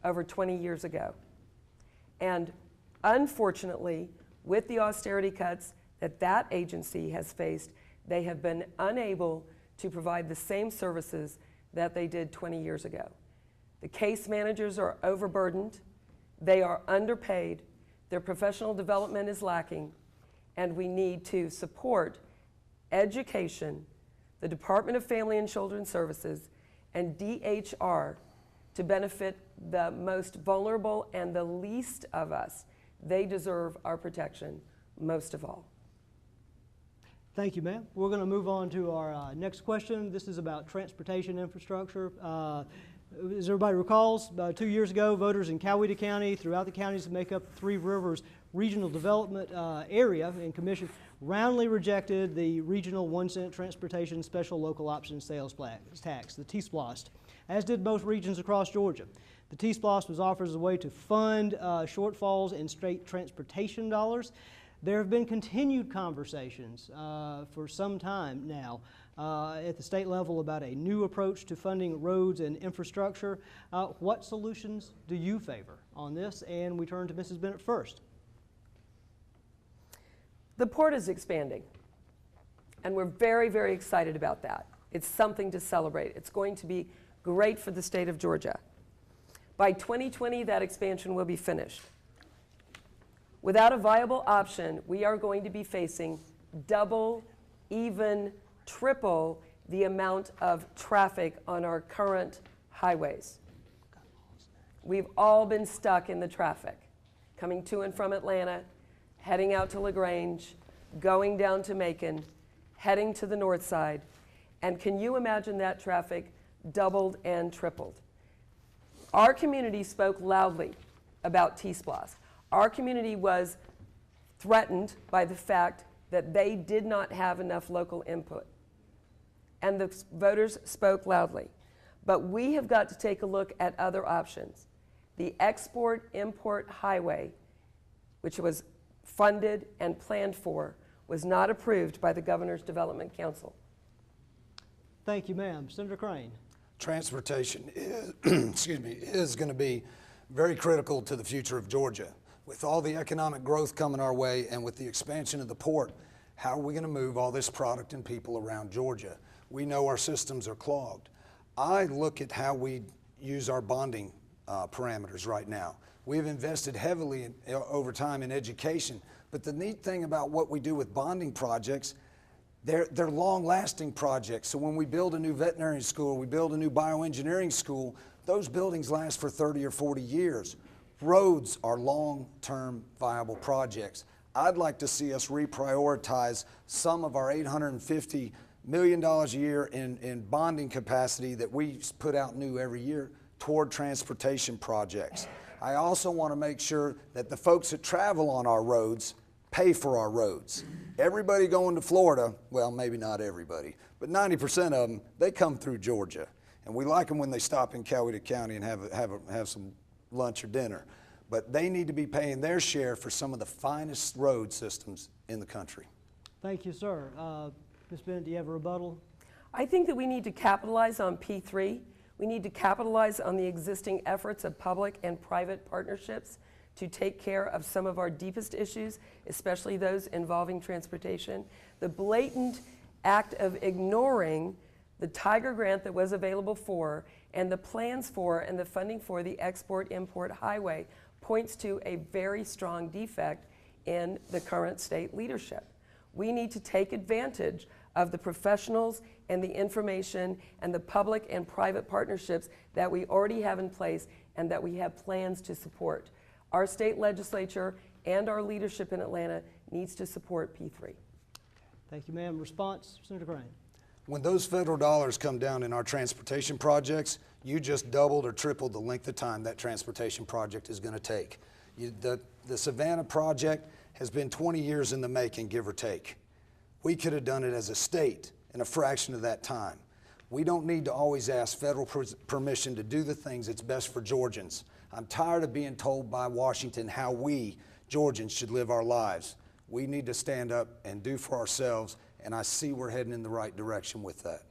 over 20 years ago. And unfortunately, with the austerity cuts that agency has faced, they have been unable to provide the same services that they did 20 years ago. The case managers are overburdened, they are underpaid, their professional development is lacking, and we need to support education, the Department of Family and Children Services, and DHR to benefit the most vulnerable and the least of us. They deserve our protection most of all. Thank you, ma'am. We're going to move on to our next question. This is about transportation infrastructure. As everybody recalls, 2 years ago, voters in Coweta County, throughout the counties that make up the Three Rivers Regional Development Area and Commission, roundly rejected the regional 1-cent transportation special local option sales tax, the T-SPLOST, as did most regions across Georgia. The T-SPLOST was offered as a way to fund shortfalls in state transportation dollars. There have been continued conversations for some time now at the state level about a new approach to funding roads and infrastructure. What solutions do you favor on this? And we turn to Mrs. Bennett first. The port is expanding, and we're very, very excited about that. It's something to celebrate. It's going to be great for the state of Georgia. By 2020, that expansion will be finished. Without a viable option, we are going to be facing double, even triple the amount of traffic on our current highways. We've all been stuck in the traffic, coming to and from Atlanta, heading out to LaGrange, going down to Macon, heading to the north side. And can you imagine that traffic doubled and tripled? Our community spoke loudly about T-SPLOST. Our community was threatened by the fact that they did not have enough local input. And the voters spoke loudly. But we have got to take a look at other options. The export-import highway, which was funded and planned for, was not approved by the Governor's Development Council. Thank you, ma'am. Senator Crane. Transportation is, is going to be very critical to the future of Georgia. With all the economic growth coming our way and with the expansion of the port, How are we going to move all this product and people around Georgia? We know our systems are clogged. I look at how we use our bonding parameters right now. We have invested heavily over time in education, but the neat thing about what we do with bonding projects, they're long-lasting projects. So when we build a new veterinary school, we build a new bioengineering school, those buildings last for 30 or 40 years. Roads are long-term viable projects. I'd like to see us reprioritize some of our $850 million a year in bonding capacity that we put out new every year toward transportation projects. I also want to make sure that the folks that travel on our roads pay for our roads. Everybody going to Florida, well, maybe not everybody, but 90% of them, they come through Georgia. And we like them when they stop in Coweta County and have some lunch or dinner. But they need to be paying their share for some of the finest road systems in the country. Thank you, sir. Ms. Bennett, do you have a rebuttal? I think that we need to capitalize on P3. We need to capitalize on the existing efforts of public and private partnerships to take care of some of our deepest issues, especially those involving transportation. The blatant act of ignoring the Tiger grant that was available for, and the plans for, and the funding for the export-import highway points to a very strong defect in the current state leadership. We need to take advantage of the professionals and the information and the public and private partnerships that we already have in place and that we have plans to support. Our state legislature and our leadership in Atlanta needs to support P3. Thank you, ma'am. Response, Senator Crane. When those federal dollars come down in our transportation projects, you just doubled or tripled the length of time that transportation project is going to take. The Savannah project has been 20 years in the making, give or take. We could have done it as a state in a fraction of that time. We don't need to always ask federal permission to do the things that's best for Georgians. I'm tired of being told by Washington how we, Georgians, should live our lives. We need to stand up and do for ourselves, and I see we're heading in the right direction with that.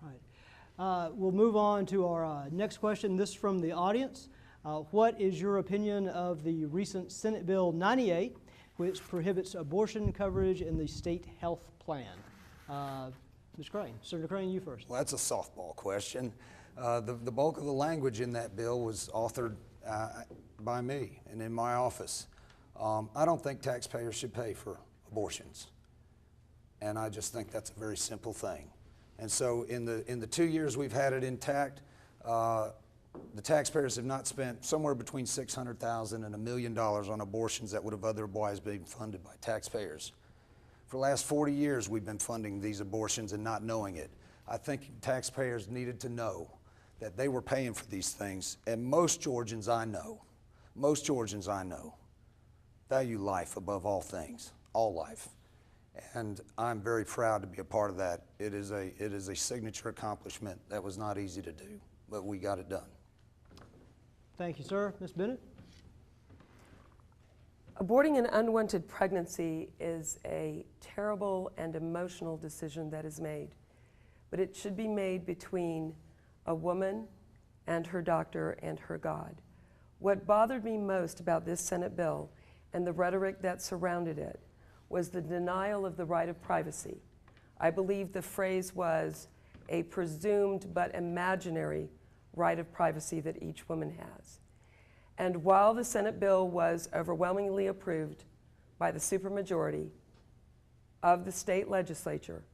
Right. We'll move on to our next question. This is from the audience. What is your opinion of the recent Senate Bill 98, which prohibits abortion coverage in the state health plan? Ms. Crane, Senator Crane, you first. Well, that's a softball question. The bulk of the language in that bill was authored by me and in my office. I don't think taxpayers should pay for abortions. And I just think that's a very simple thing. And so in the 2 years we've had it intact, the taxpayers have not spent somewhere between $600,000 and $1 million on abortions that would have otherwise been funded by taxpayers. For the last 40 years we've been funding these abortions and not knowing it. I think taxpayers needed to know that they were paying for these things, and most Georgians I know, value life above all things, all life. And I'm very proud to be a part of that. It is a signature accomplishment that was not easy to do, but we got it done. Thank you, sir. Ms. Bennett? Aborting an unwanted pregnancy is a terrible and emotional decision that is made, but it should be made between a woman and her doctor and her God. What bothered me most about this Senate bill and the rhetoric that surrounded it was the denial of the right of privacy. I believe the phrase was a presumed but imaginary right of privacy that each woman has. And while the Senate bill was overwhelmingly approved by the supermajority of the state legislature,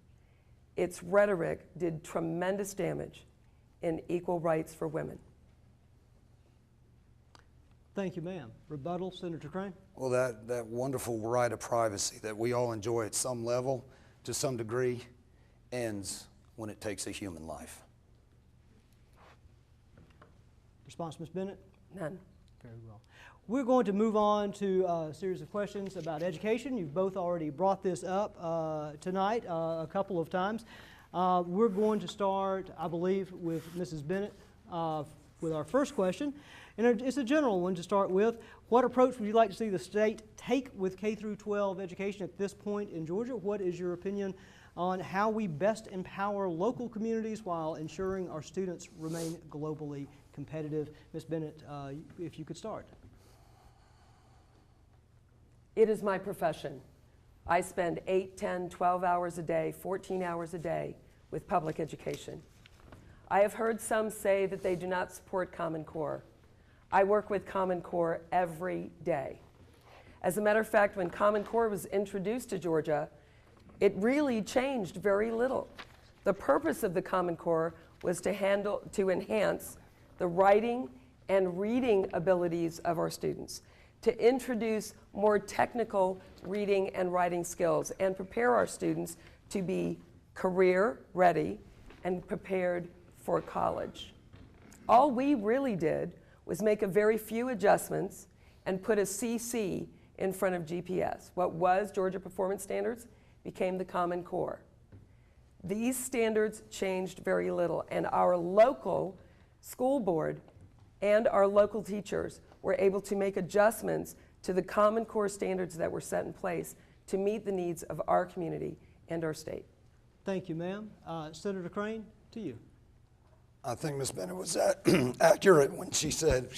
its rhetoric did tremendous damage in equal rights for women. Thank you, ma'am. Rebuttal, Senator Crane? Well, that wonderful right of privacy that we all enjoy at some level, to some degree, ends when it takes a human life. Response, Ms. Bennett? None. Very well. We're going to move on to a series of questions about education. You've both already brought this up tonight a couple of times. We're going to start, I believe, with Mrs. Bennett with our first question. And it's a general one to start with. What approach would you like to see the state take with K through 12 education at this point in Georgia? What is your opinion on how we best empower local communities while ensuring our students remain globally competitive? Ms. Bennett, if you could start. It is my profession I spend 8, 10, 12 hours a day, 14 hours a day with public education. I have heard some say that they do not support Common Core. I work with Common Core every day. As a matter of fact, when Common Core was introduced to Georgia, it really changed very little. The purpose of the Common Core was to enhance the writing and reading abilities of our students, to introduce more technical reading and writing skills, and prepare our students to be career ready and prepared for college. All we really did was make a very few adjustments and put a CC in front of GPS. What was Georgia Performance Standards became the Common Core. These standards changed very little, and our local school board and our local teachers were able to make adjustments to the Common Core standards that were set in place to meet the needs of our community and our state. Thank you, ma'am. Senator Crane, to you. I think Ms. Bennett was accurate when she said,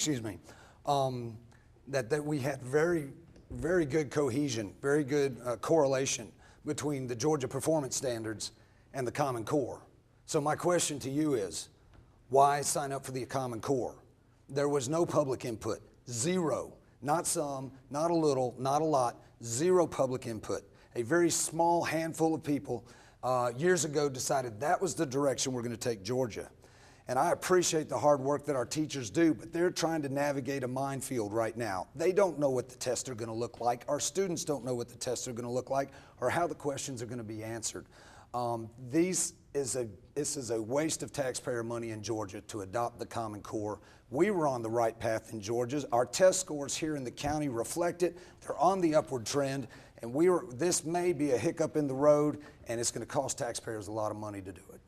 that we had very, very good cohesion, very good correlation between the Georgia Performance Standards and the Common Core. So my question to you is, why sign up for the Common Core? There was no public input, zero, not some, not a little, not a lot, zero public input. A very small handful of people years ago decided that was the direction we're going to take Georgia. And I appreciate the hard work that our teachers do, but they're trying to navigate a minefield right now. They don't know what the tests are going to look like. Our students don't know what the tests are going to look like or how the questions are going to be answered. This is a waste of taxpayer money in Georgia to adopt the Common Core. We were on the right path in Georgia. Our test scores here in the county reflect it. They're on the upward trend, and this may be a hiccup in the road, and it's going to cost taxpayers a lot of money to do it.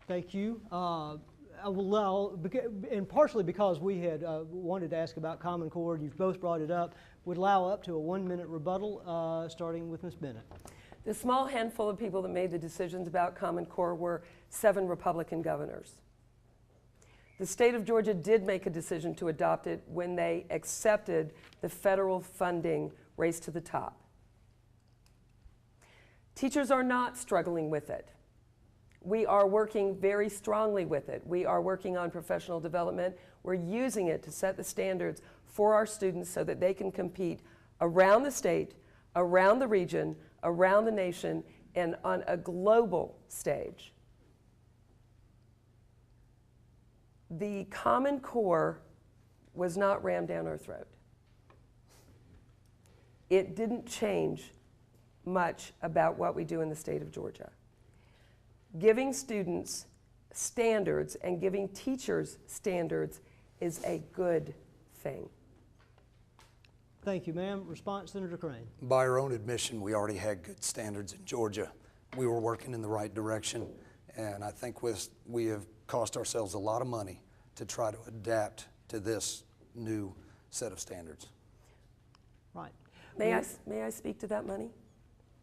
Thank you. I will allow, and partially because we had wanted to ask about Common Core, you've both brought it up, would allow up to a 1-minute rebuttal, starting with Ms. Bennett. The small handful of people that made the decisions about Common Core were 7 Republican governors. The state of Georgia did make a decision to adopt it when they accepted the federal funding race to the top. Teachers are not struggling with it. We are working very strongly with it. We are working on professional development. We're using it to set the standards for our students so that they can compete around the state, around the region, around the nation, and on a global stage. The Common Core was not rammed down our throat. It didn't change much about what we do in the state of Georgia. Giving students standards and giving teachers standards is a good thing. Thank you, ma'am. Response, Senator Crane. By our own admission, we already had good standards in Georgia. We were working in the right direction, and I think we have cost ourselves a lot of money to try to adapt to this new set of standards. Right. May I speak to that money?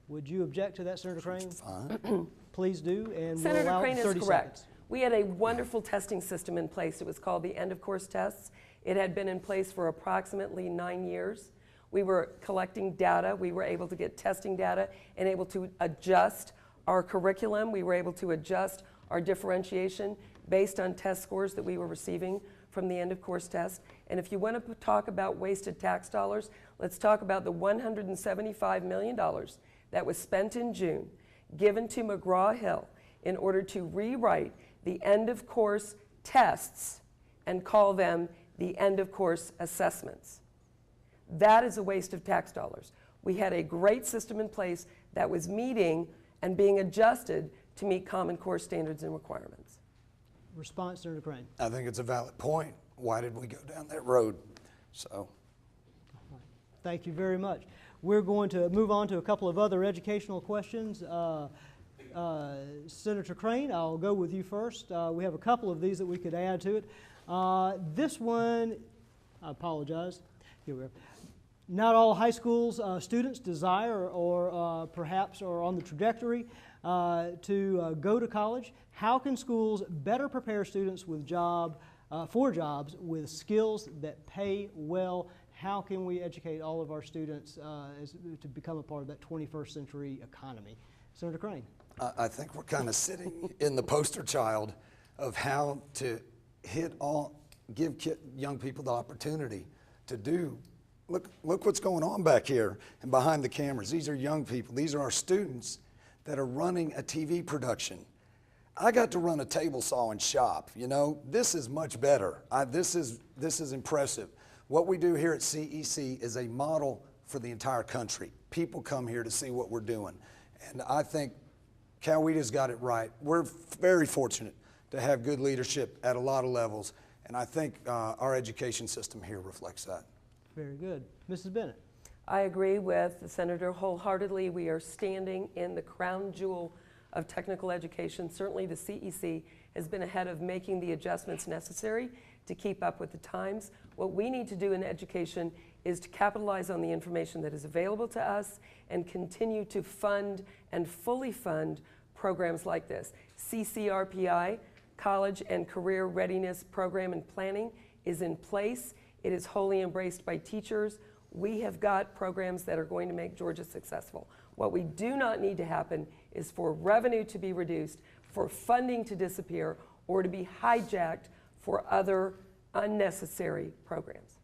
Would you object to that, Senator Crane? Fine. Please do, and we'll Senator allow Crane 30 is correct. seconds. We had a wonderful testing system in place. It was called the end-of-course tests. It had been in place for approximately 9 years. We were collecting data. We were able to get testing data and able to adjust our curriculum. We were able to adjust our differentiation based on test scores that we were receiving from the end-of-course test. And if you want to talk about wasted tax dollars, let's talk about the $175 million that was spent in June, given to McGraw-Hill in order to rewrite the end-of-course tests and call them the end-of-course assessments. That is a waste of tax dollars. We had a great system in place that was meeting and being adjusted to meet Common Core standards and requirements. Response, Senator Crane. I think it's a valid point. Why did we go down that road? So, Thank you very much. We're going to move on to a couple of other educational questions. Senator Crane, I'll go with you first. We have a couple of these that we could add to it. This one, I apologize. Here we are. Not all high schools students desire or perhaps are on the trajectory to go to college. How can schools better prepare students with for jobs with skills that pay well? how can we educate all of our students to become a part of that 21st century economy? Senator Crane. I think we're kind of sitting in the poster child of how to give young people the opportunity to do. Look what's going on back here and behind the cameras. These are young people. These are our students that are running a TV production. I got to run a table saw and shop. You know, this is much better. This is impressive. What we do here at CEC is a model for the entire country. People come here to see what we're doing. And I think Coweta's got it right. We're very fortunate to have good leadership at a lot of levels. And I think our education system here reflects that. Very good. Mrs. Bennett. I agree with the Senator wholeheartedly. We are standing in the crown jewel of technical education. Certainly the CEC has been ahead of making the adjustments necessary to keep up with the times. What we need to do in education is to capitalize on the information that is available to us and continue to fund and fully fund programs like this. CCRPI, College and Career Readiness Program and Planning, is in place. It is wholly embraced by teachers. We have got programs that are going to make Georgia successful. What we do not need to happen is for revenue to be reduced, for funding to disappear, or to be hijacked for other unnecessary programs.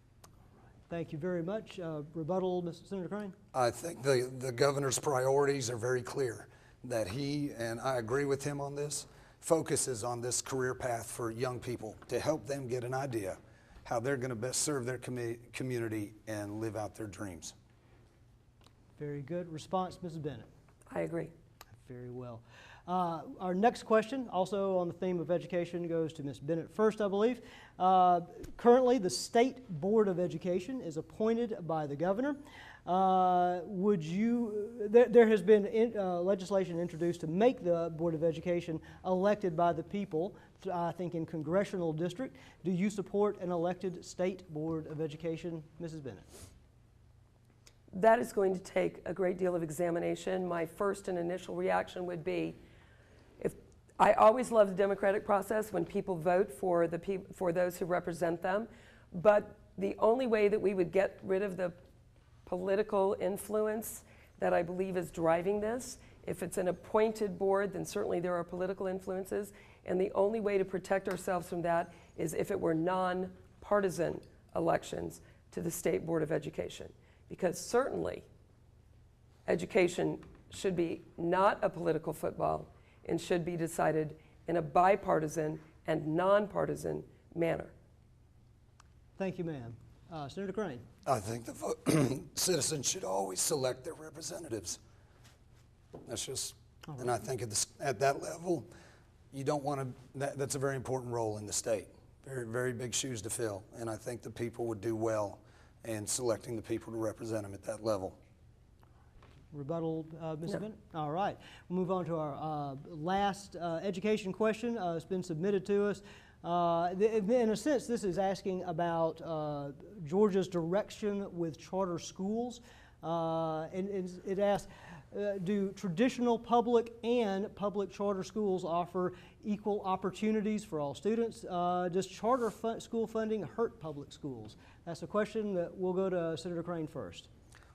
Thank you very much. Rebuttal, Mr. Senator Crane? I think the governor's priorities are very clear, that he, and I agree with him on this, focuses on this career path for young people to help them get an idea how they're going to best serve their community and live out their dreams. Very good response, Mrs. Bennett. I agree. Very well. Our next question, also on the theme of education, goes to Ms. Bennett first, I believe. Currently, the State Board of Education is appointed by the governor. There has been legislation introduced to make the Board of Education elected by the people, I think in congressional district. Do you support an elected State Board of Education, Mrs. Bennett? That is going to take a great deal of examination. My first and initial reaction would be, I always love the democratic process when people vote for those who represent them, but the only way that we would get rid of the political influence that I believe is driving this, if it's an appointed board, then certainly there are political influences, and the only way to protect ourselves from that is if it were non-partisan elections to the State Board of Education. Because certainly education should be not a political football and should be decided in a bipartisan and nonpartisan manner. Thank you, ma'am. Senator Crane. I think the citizens should always select their representatives. That's just, right. And I think at that level, you don't want to, that's a very important role in the state. Very, very big shoes to fill. And I think the people would do well in selecting the people to represent them at that level. Rebuttal, Ms. Bennett? All right. We'll move on to our last education question. It's been submitted to us. In a sense, this is asking about Georgia's direction with charter schools. And it asks, do traditional public and public charter schools offer equal opportunities for all students? Does charter school funding hurt public schools? That's a question that we'll go to Senator Crane first.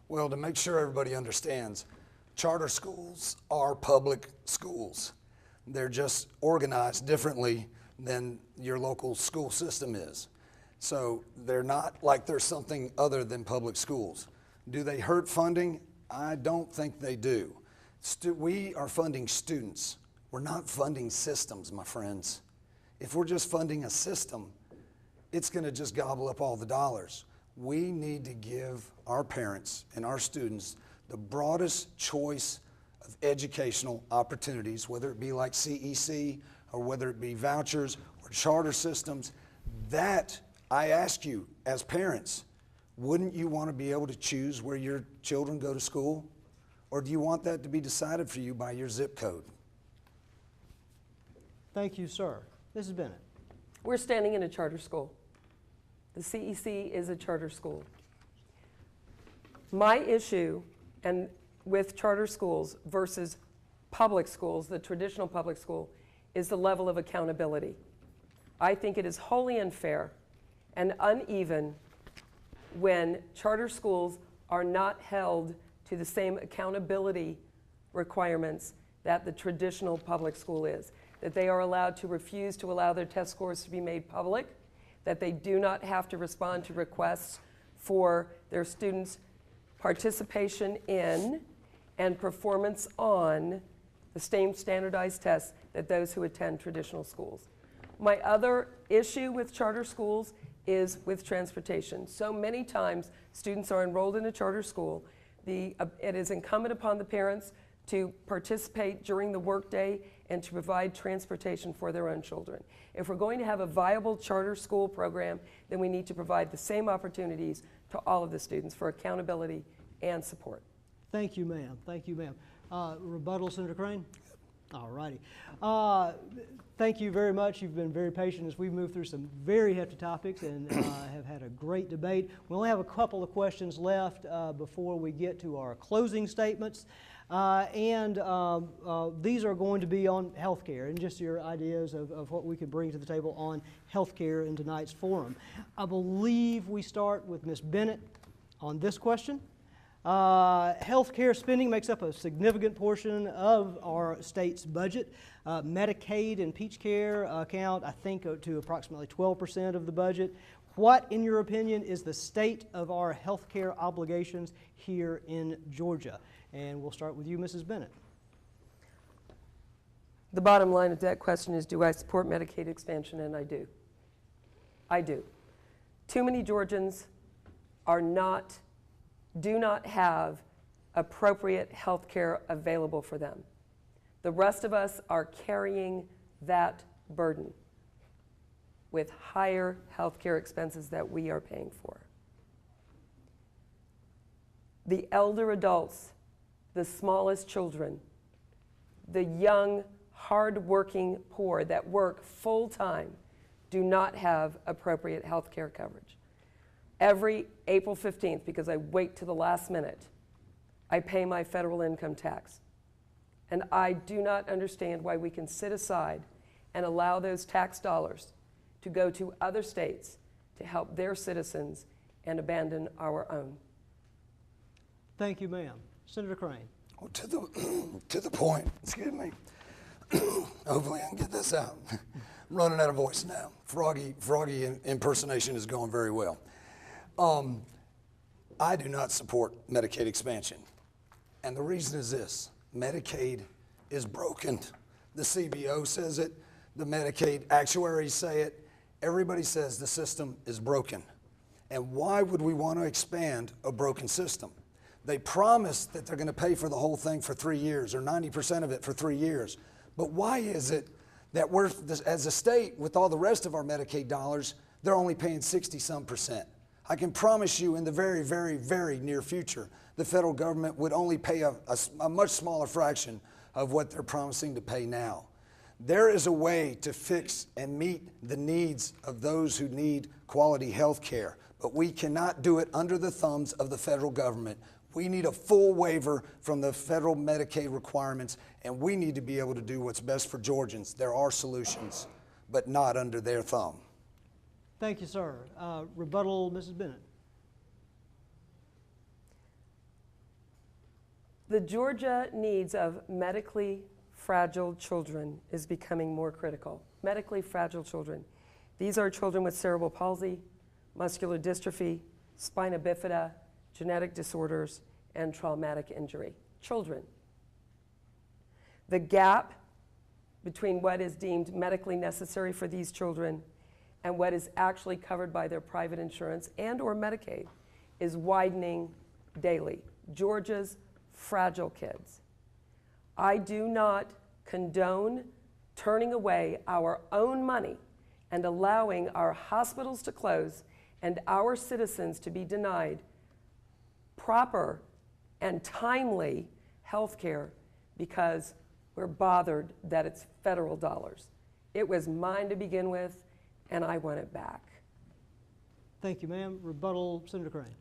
Well, to make sure everybody understands, charter schools are public schools. They're just organized differently than your local school system is. So they're not like they're something other than public schools. Do they hurt funding? I don't think they do. We are funding students. We're not funding systems, my friends. If we're just funding a system, it's going to just gobble up all the dollars. We need to give our parents and our students the broadest choice of educational opportunities, whether it be like CEC or whether it be vouchers or charter systems. That, I ask you as parents, wouldn't you want to be able to choose where your children go to school? Or do you want that to be decided for you by your zip code? Thank you, sir. Mrs. Bennett. We're standing in a charter school. The CEC is a charter school. My issue with charter schools versus public schools, the traditional public school, is the level of accountability. I think it is wholly unfair and uneven when charter schools are not held to the same accountability requirements that the traditional public school is, that they are allowed to refuse to allow their test scores to be made public, that they do not have to respond to requests for their students' participation in and performance on the same standardized tests that those who attend traditional schools. My other issue with charter schools is with transportation. So many times students are enrolled in a charter school. It is incumbent upon the parents to participate during the workday and to provide transportation for their own children. If we're going to have a viable charter school program, then we need to provide the same opportunities to all of the students for accountability and support. Thank you, ma'am. Thank you, ma'am. Rebuttal, Senator Crane? All righty. Thank you very much. You've been very patient as we've moved through some very hefty topics and have had a great debate. We only have a couple of questions left before we get to our closing statements. These are going to be on health care and just your ideas of what we could bring to the table on health care in tonight's forum. I believe we start with Ms. Bennett on this question. Health care spending makes up a significant portion of our state's budget. Medicaid and Peach Care account, I think, to approximately 12% of the budget. What, in your opinion, is the state of our health care obligations here in Georgia? And we'll start with you, Mrs. Bennett. The bottom line of that question is, do I support Medicaid expansion? And I do. I do. Too many Georgians do not have appropriate health care available for them. The rest of us are carrying that burden with higher health care expenses that we are paying for. The elder adults, the smallest children, the young, hard-working poor that work full-time do not have appropriate health care coverage. Every April 15th, because I wait to the last minute, I pay my federal income tax. And I do not understand why we can sit aside and allow those tax dollars to go to other states to help their citizens and abandon our own. Thank you, ma'am. Senator Crane. Well, to the point, excuse me. Hopefully I can get this out. I'm running out of voice now. Froggy impersonation is going very well. I do not support Medicaid expansion. And the reason is this: Medicaid is broken. The CBO says it, the Medicaid actuaries say it, everybody says the system is broken. And why would we want to expand a broken system? They promise that they're going to pay for the whole thing for 3 years, or 90% of it for 3 years. But why is it that we're, as a state, with all the rest of our Medicaid dollars, they're only paying 60-some%? I can promise you in the very, very, very near future, the federal government would only pay a much smaller fraction of what they're promising to pay now. There is a way to fix and meet the needs of those who need quality health care, but we cannot do it under the thumbs of the federal government. We need a full waiver from the federal Medicaid requirements, and we need to be able to do what's best for Georgians. There are solutions, but not under their thumb. Thank you, sir. Rebuttal, Mrs. Bennett. The Georgia needs of medically fragile children is becoming more critical. Medically fragile children. These are children with cerebral palsy, muscular dystrophy, spina bifida, genetic disorders, and traumatic injury. Children. The gap between what is deemed medically necessary for these children and what is actually covered by their private insurance and or Medicaid is widening daily. Georgia's fragile kids. I do not condone turning away our own money and allowing our hospitals to close and our citizens to be denied proper and timely health care because we're bothered that it's federal dollars. It was mine to begin with, and I want it back. Thank you, ma'am. Rebuttal, Senator Crane.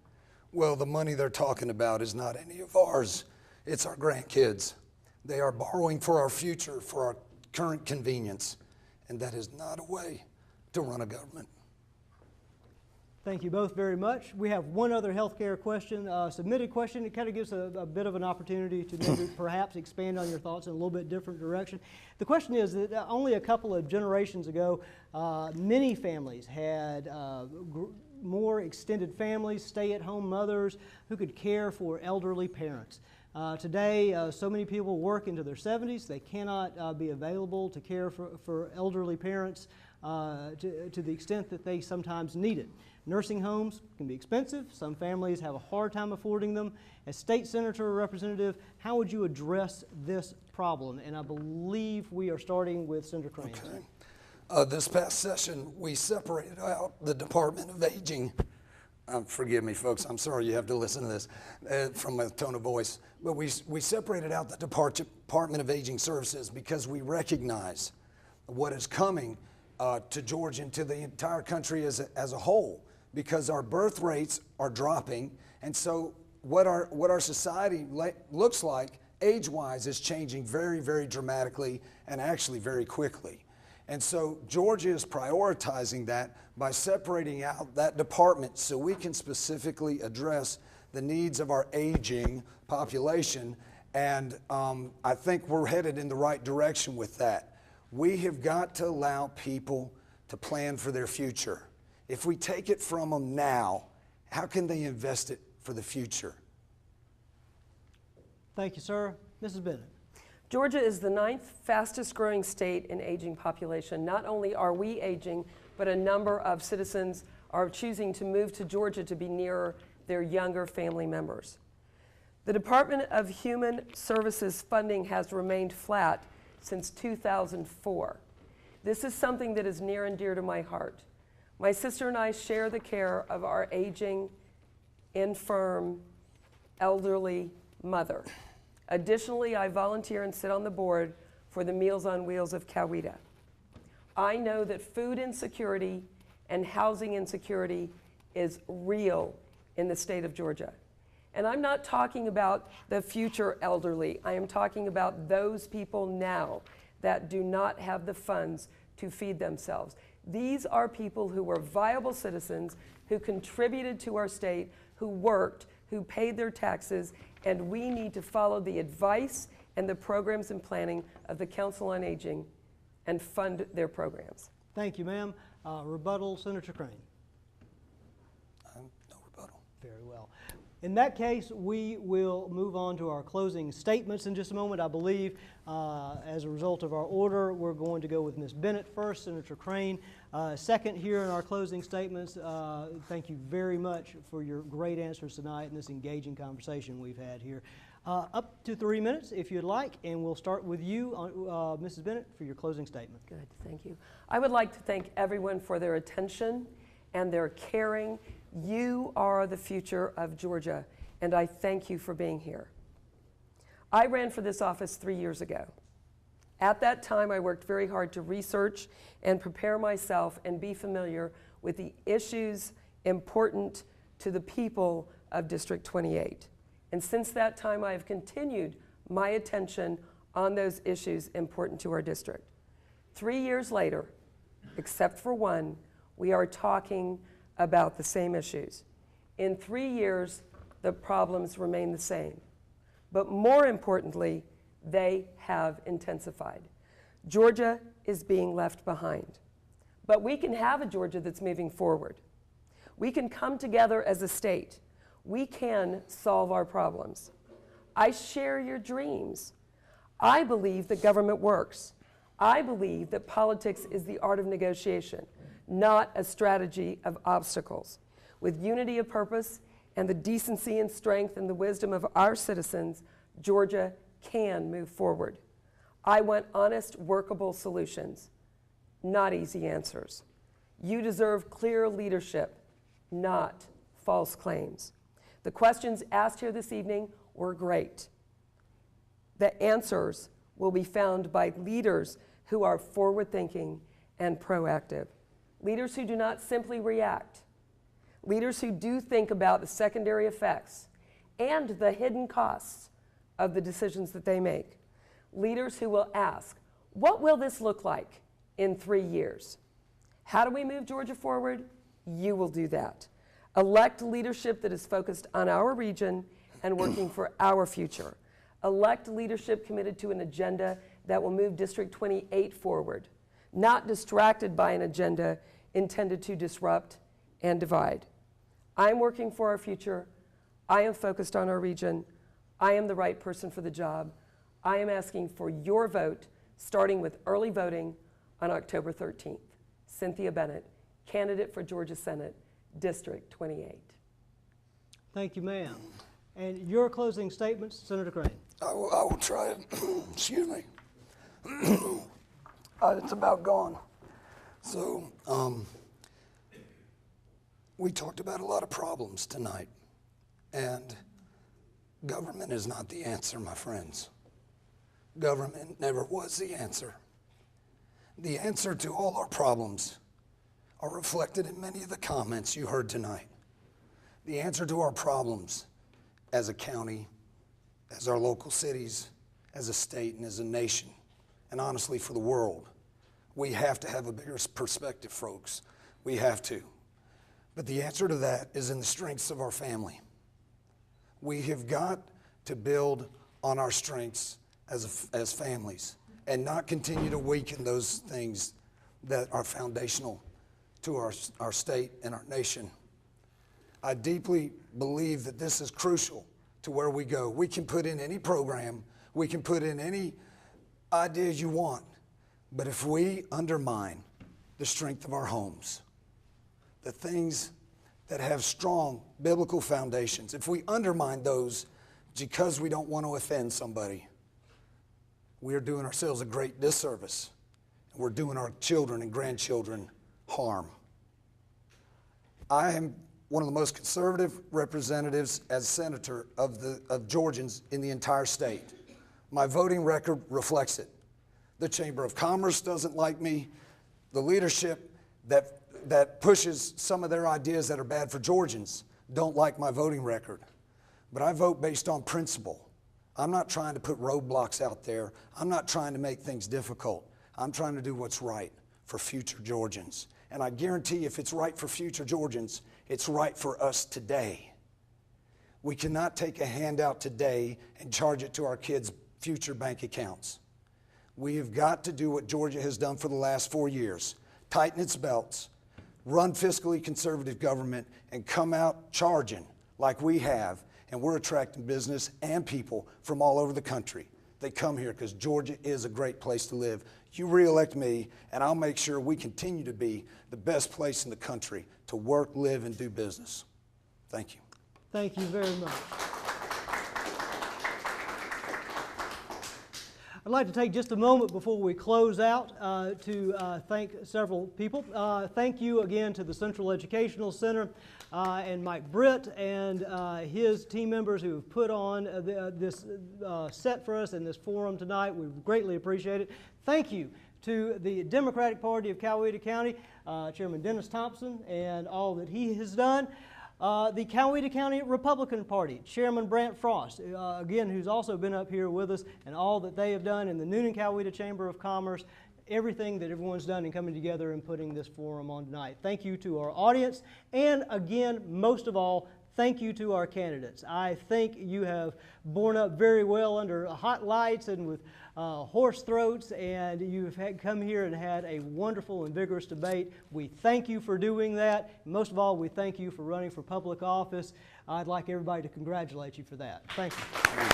Well, the money they're talking about is not any of ours. It's our grandkids. They are borrowing for our future, for our current convenience, and that is not a way to run a government. Thank you both very much. We have one other healthcare question, submitted question. It kind of gives a bit of an opportunity to maybe perhaps expand on your thoughts in a little bit different direction. The question is that only a couple of generations ago, many families had more extended families, stay-at-home mothers who could care for elderly parents. Today, so many people work into their 70s. They cannot be available to care for elderly parents to the extent that they sometimes need it. Nursing homes can be expensive. Some families have a hard time affording them. As state senator or representative, how would you address this problem? And I believe we are starting with Senator Crane. Okay. This past session, we separated out the Department of Aging. Forgive me, folks. I'm sorry you have to listen to this from my tone of voice. But we separated out the Department of Aging Services because we recognize what is coming to Georgia and to the entire country as a whole, because our birth rates are dropping, and so what our society looks like age-wise is changing very, very dramatically and actually very quickly. And so Georgia is prioritizing that by separating out that department so we can specifically address the needs of our aging population, and I think we're headed in the right direction with that. We have got to allow people to plan for their future. If we take it from them now, how can they invest it for the future? Thank you, sir. Mrs. Bennett. Georgia is the 9th fastest growing state in aging population. Not only are we aging, but a number of citizens are choosing to move to Georgia to be nearer their younger family members. The Department of Human Services funding has remained flat since 2004. This is something that is near and dear to my heart. My sister and I share the care of our aging, infirm, elderly mother. Additionally, I volunteer and sit on the board for the Meals on Wheels of Coweta. I know that food insecurity and housing insecurity is real in the state of Georgia. And I'm not talking about the future elderly. I am talking about those people now that do not have the funds to feed themselves. These are people who were viable citizens, who contributed to our state, who worked, who paid their taxes, and we need to follow the advice and the programs and planning of the Council on Aging and fund their programs. Thank you, ma'am. Rebuttal, Senator Crane. No rebuttal. Very well. In that case, we will move on to our closing statements in just a moment. I believe as a result of our order, we're going to go with Ms. Bennett first, Senator Crane second here in our closing statements. Thank you very much for your great answers tonight and this engaging conversation we've had here. Up to 3 minutes if you'd like, and we'll start with you, Mrs. Bennett, for your closing statement. Good, thank you. I would like to thank everyone for their attention and their caring. You are the future of Georgia, and I thank you for being here. I ran for this office 3 years ago. At that time, I worked very hard to research and prepare myself and be familiar with the issues important to the people of District 28. And since that time, I have continued my attention on those issues important to our district. 3 years later, except for one, we are talking about the same issues. In 3 years, the problems remain the same. But more importantly, they have intensified. Georgia is being left behind. But we can have a Georgia that's moving forward. We can come together as a state. We can solve our problems. I share your dreams. I believe that government works. I believe that politics is the art of negotiation, not a strategy of obstacles. With unity of purpose and the decency and strength and the wisdom of our citizens, Georgia can move forward. I want honest, workable solutions, not easy answers. You deserve clear leadership, not false claims. The questions asked here this evening were great. The answers will be found by leaders who are forward-thinking and proactive. Leaders who do not simply react. Leaders who do think about the secondary effects and the hidden costs of the decisions that they make. Leaders who will ask, what will this look like in 3 years? How do we move Georgia forward? You will do that. Elect leadership that is focused on our region and working for our future. Elect leadership committed to an agenda that will move District 28 forward, not distracted by an agenda intended to disrupt and divide. I'm working for our future. I am focused on our region. I am the right person for the job. I am asking for your vote, starting with early voting on October 13th. Cynthia Bennett, candidate for Georgia Senate, District 28. Thank you, ma'am. And your closing statements, Senator Crane. I will try it. Excuse me. It's about gone. So, we talked about a lot of problems tonight, and government is not the answer, my friends. Government never was the answer. The answer to all our problems are reflected in many of the comments you heard tonight. The answer to our problems as a county, as our local cities, as a state, and as a nation, and honestly for the world. We have to have a bigger perspective, folks. We have to. But the answer to that is in the strengths of our family. We have got to build on our strengths as families and not continue to weaken those things that are foundational to our state and our nation. I deeply believe that this is crucial to where we go. We can put in any program, we can put in any ideas you want, but if we undermine the strength of our homes, the things that have strong biblical foundations, if we undermine those because we don't want to offend somebody, we are doing ourselves a great disservice. We're doing our children and grandchildren harm. I am one of the most conservative representatives as senator of Georgians in the entire state. My voting record reflects it. The Chamber of Commerce doesn't like me. The leadership that pushes some of their ideas that are bad for Georgians don't like my voting record. But I vote based on principle. I'm not trying to put roadblocks out there. I'm not trying to make things difficult. I'm trying to do what's right for future Georgians. And I guarantee if it's right for future Georgians, it's right for us today. We cannot take a handout today and charge it to our kids' future bank accounts. We have got to do what Georgia has done for the last 4 years. Tighten its belts, run fiscally conservative government, and come out charging like we have. And we're attracting business and people from all over the country. They come here because Georgia is a great place to live. You re-elect me, and I'll make sure we continue to be the best place in the country to work, live, and do business. Thank you. Thank you very much. I'd like to take just a moment before we close out to thank several people. Thank you again to the Central Educational Center and Mike Britt and his team members who have put on this set for us in this forum tonight. We greatly appreciate it. Thank you to the Democratic Party of Coweta County, Chairman Dennis Thompson, and all that he has done. The Coweta County Republican Party, Chairman Brant Frost, again, who's also been up here with us, and all that they have done in the Newnan Coweta Chamber of Commerce, everything that everyone's done in coming together and putting this forum on tonight. Thank you to our audience, and again, most of all, thank you to our candidates. I think you have borne up very well under hot lights and with hoarse throats, and you've come here and had a wonderful and vigorous debate. We thank you for doing that. Most of all, we thank you for running for public office. I'd like everybody to congratulate you for that. Thank you.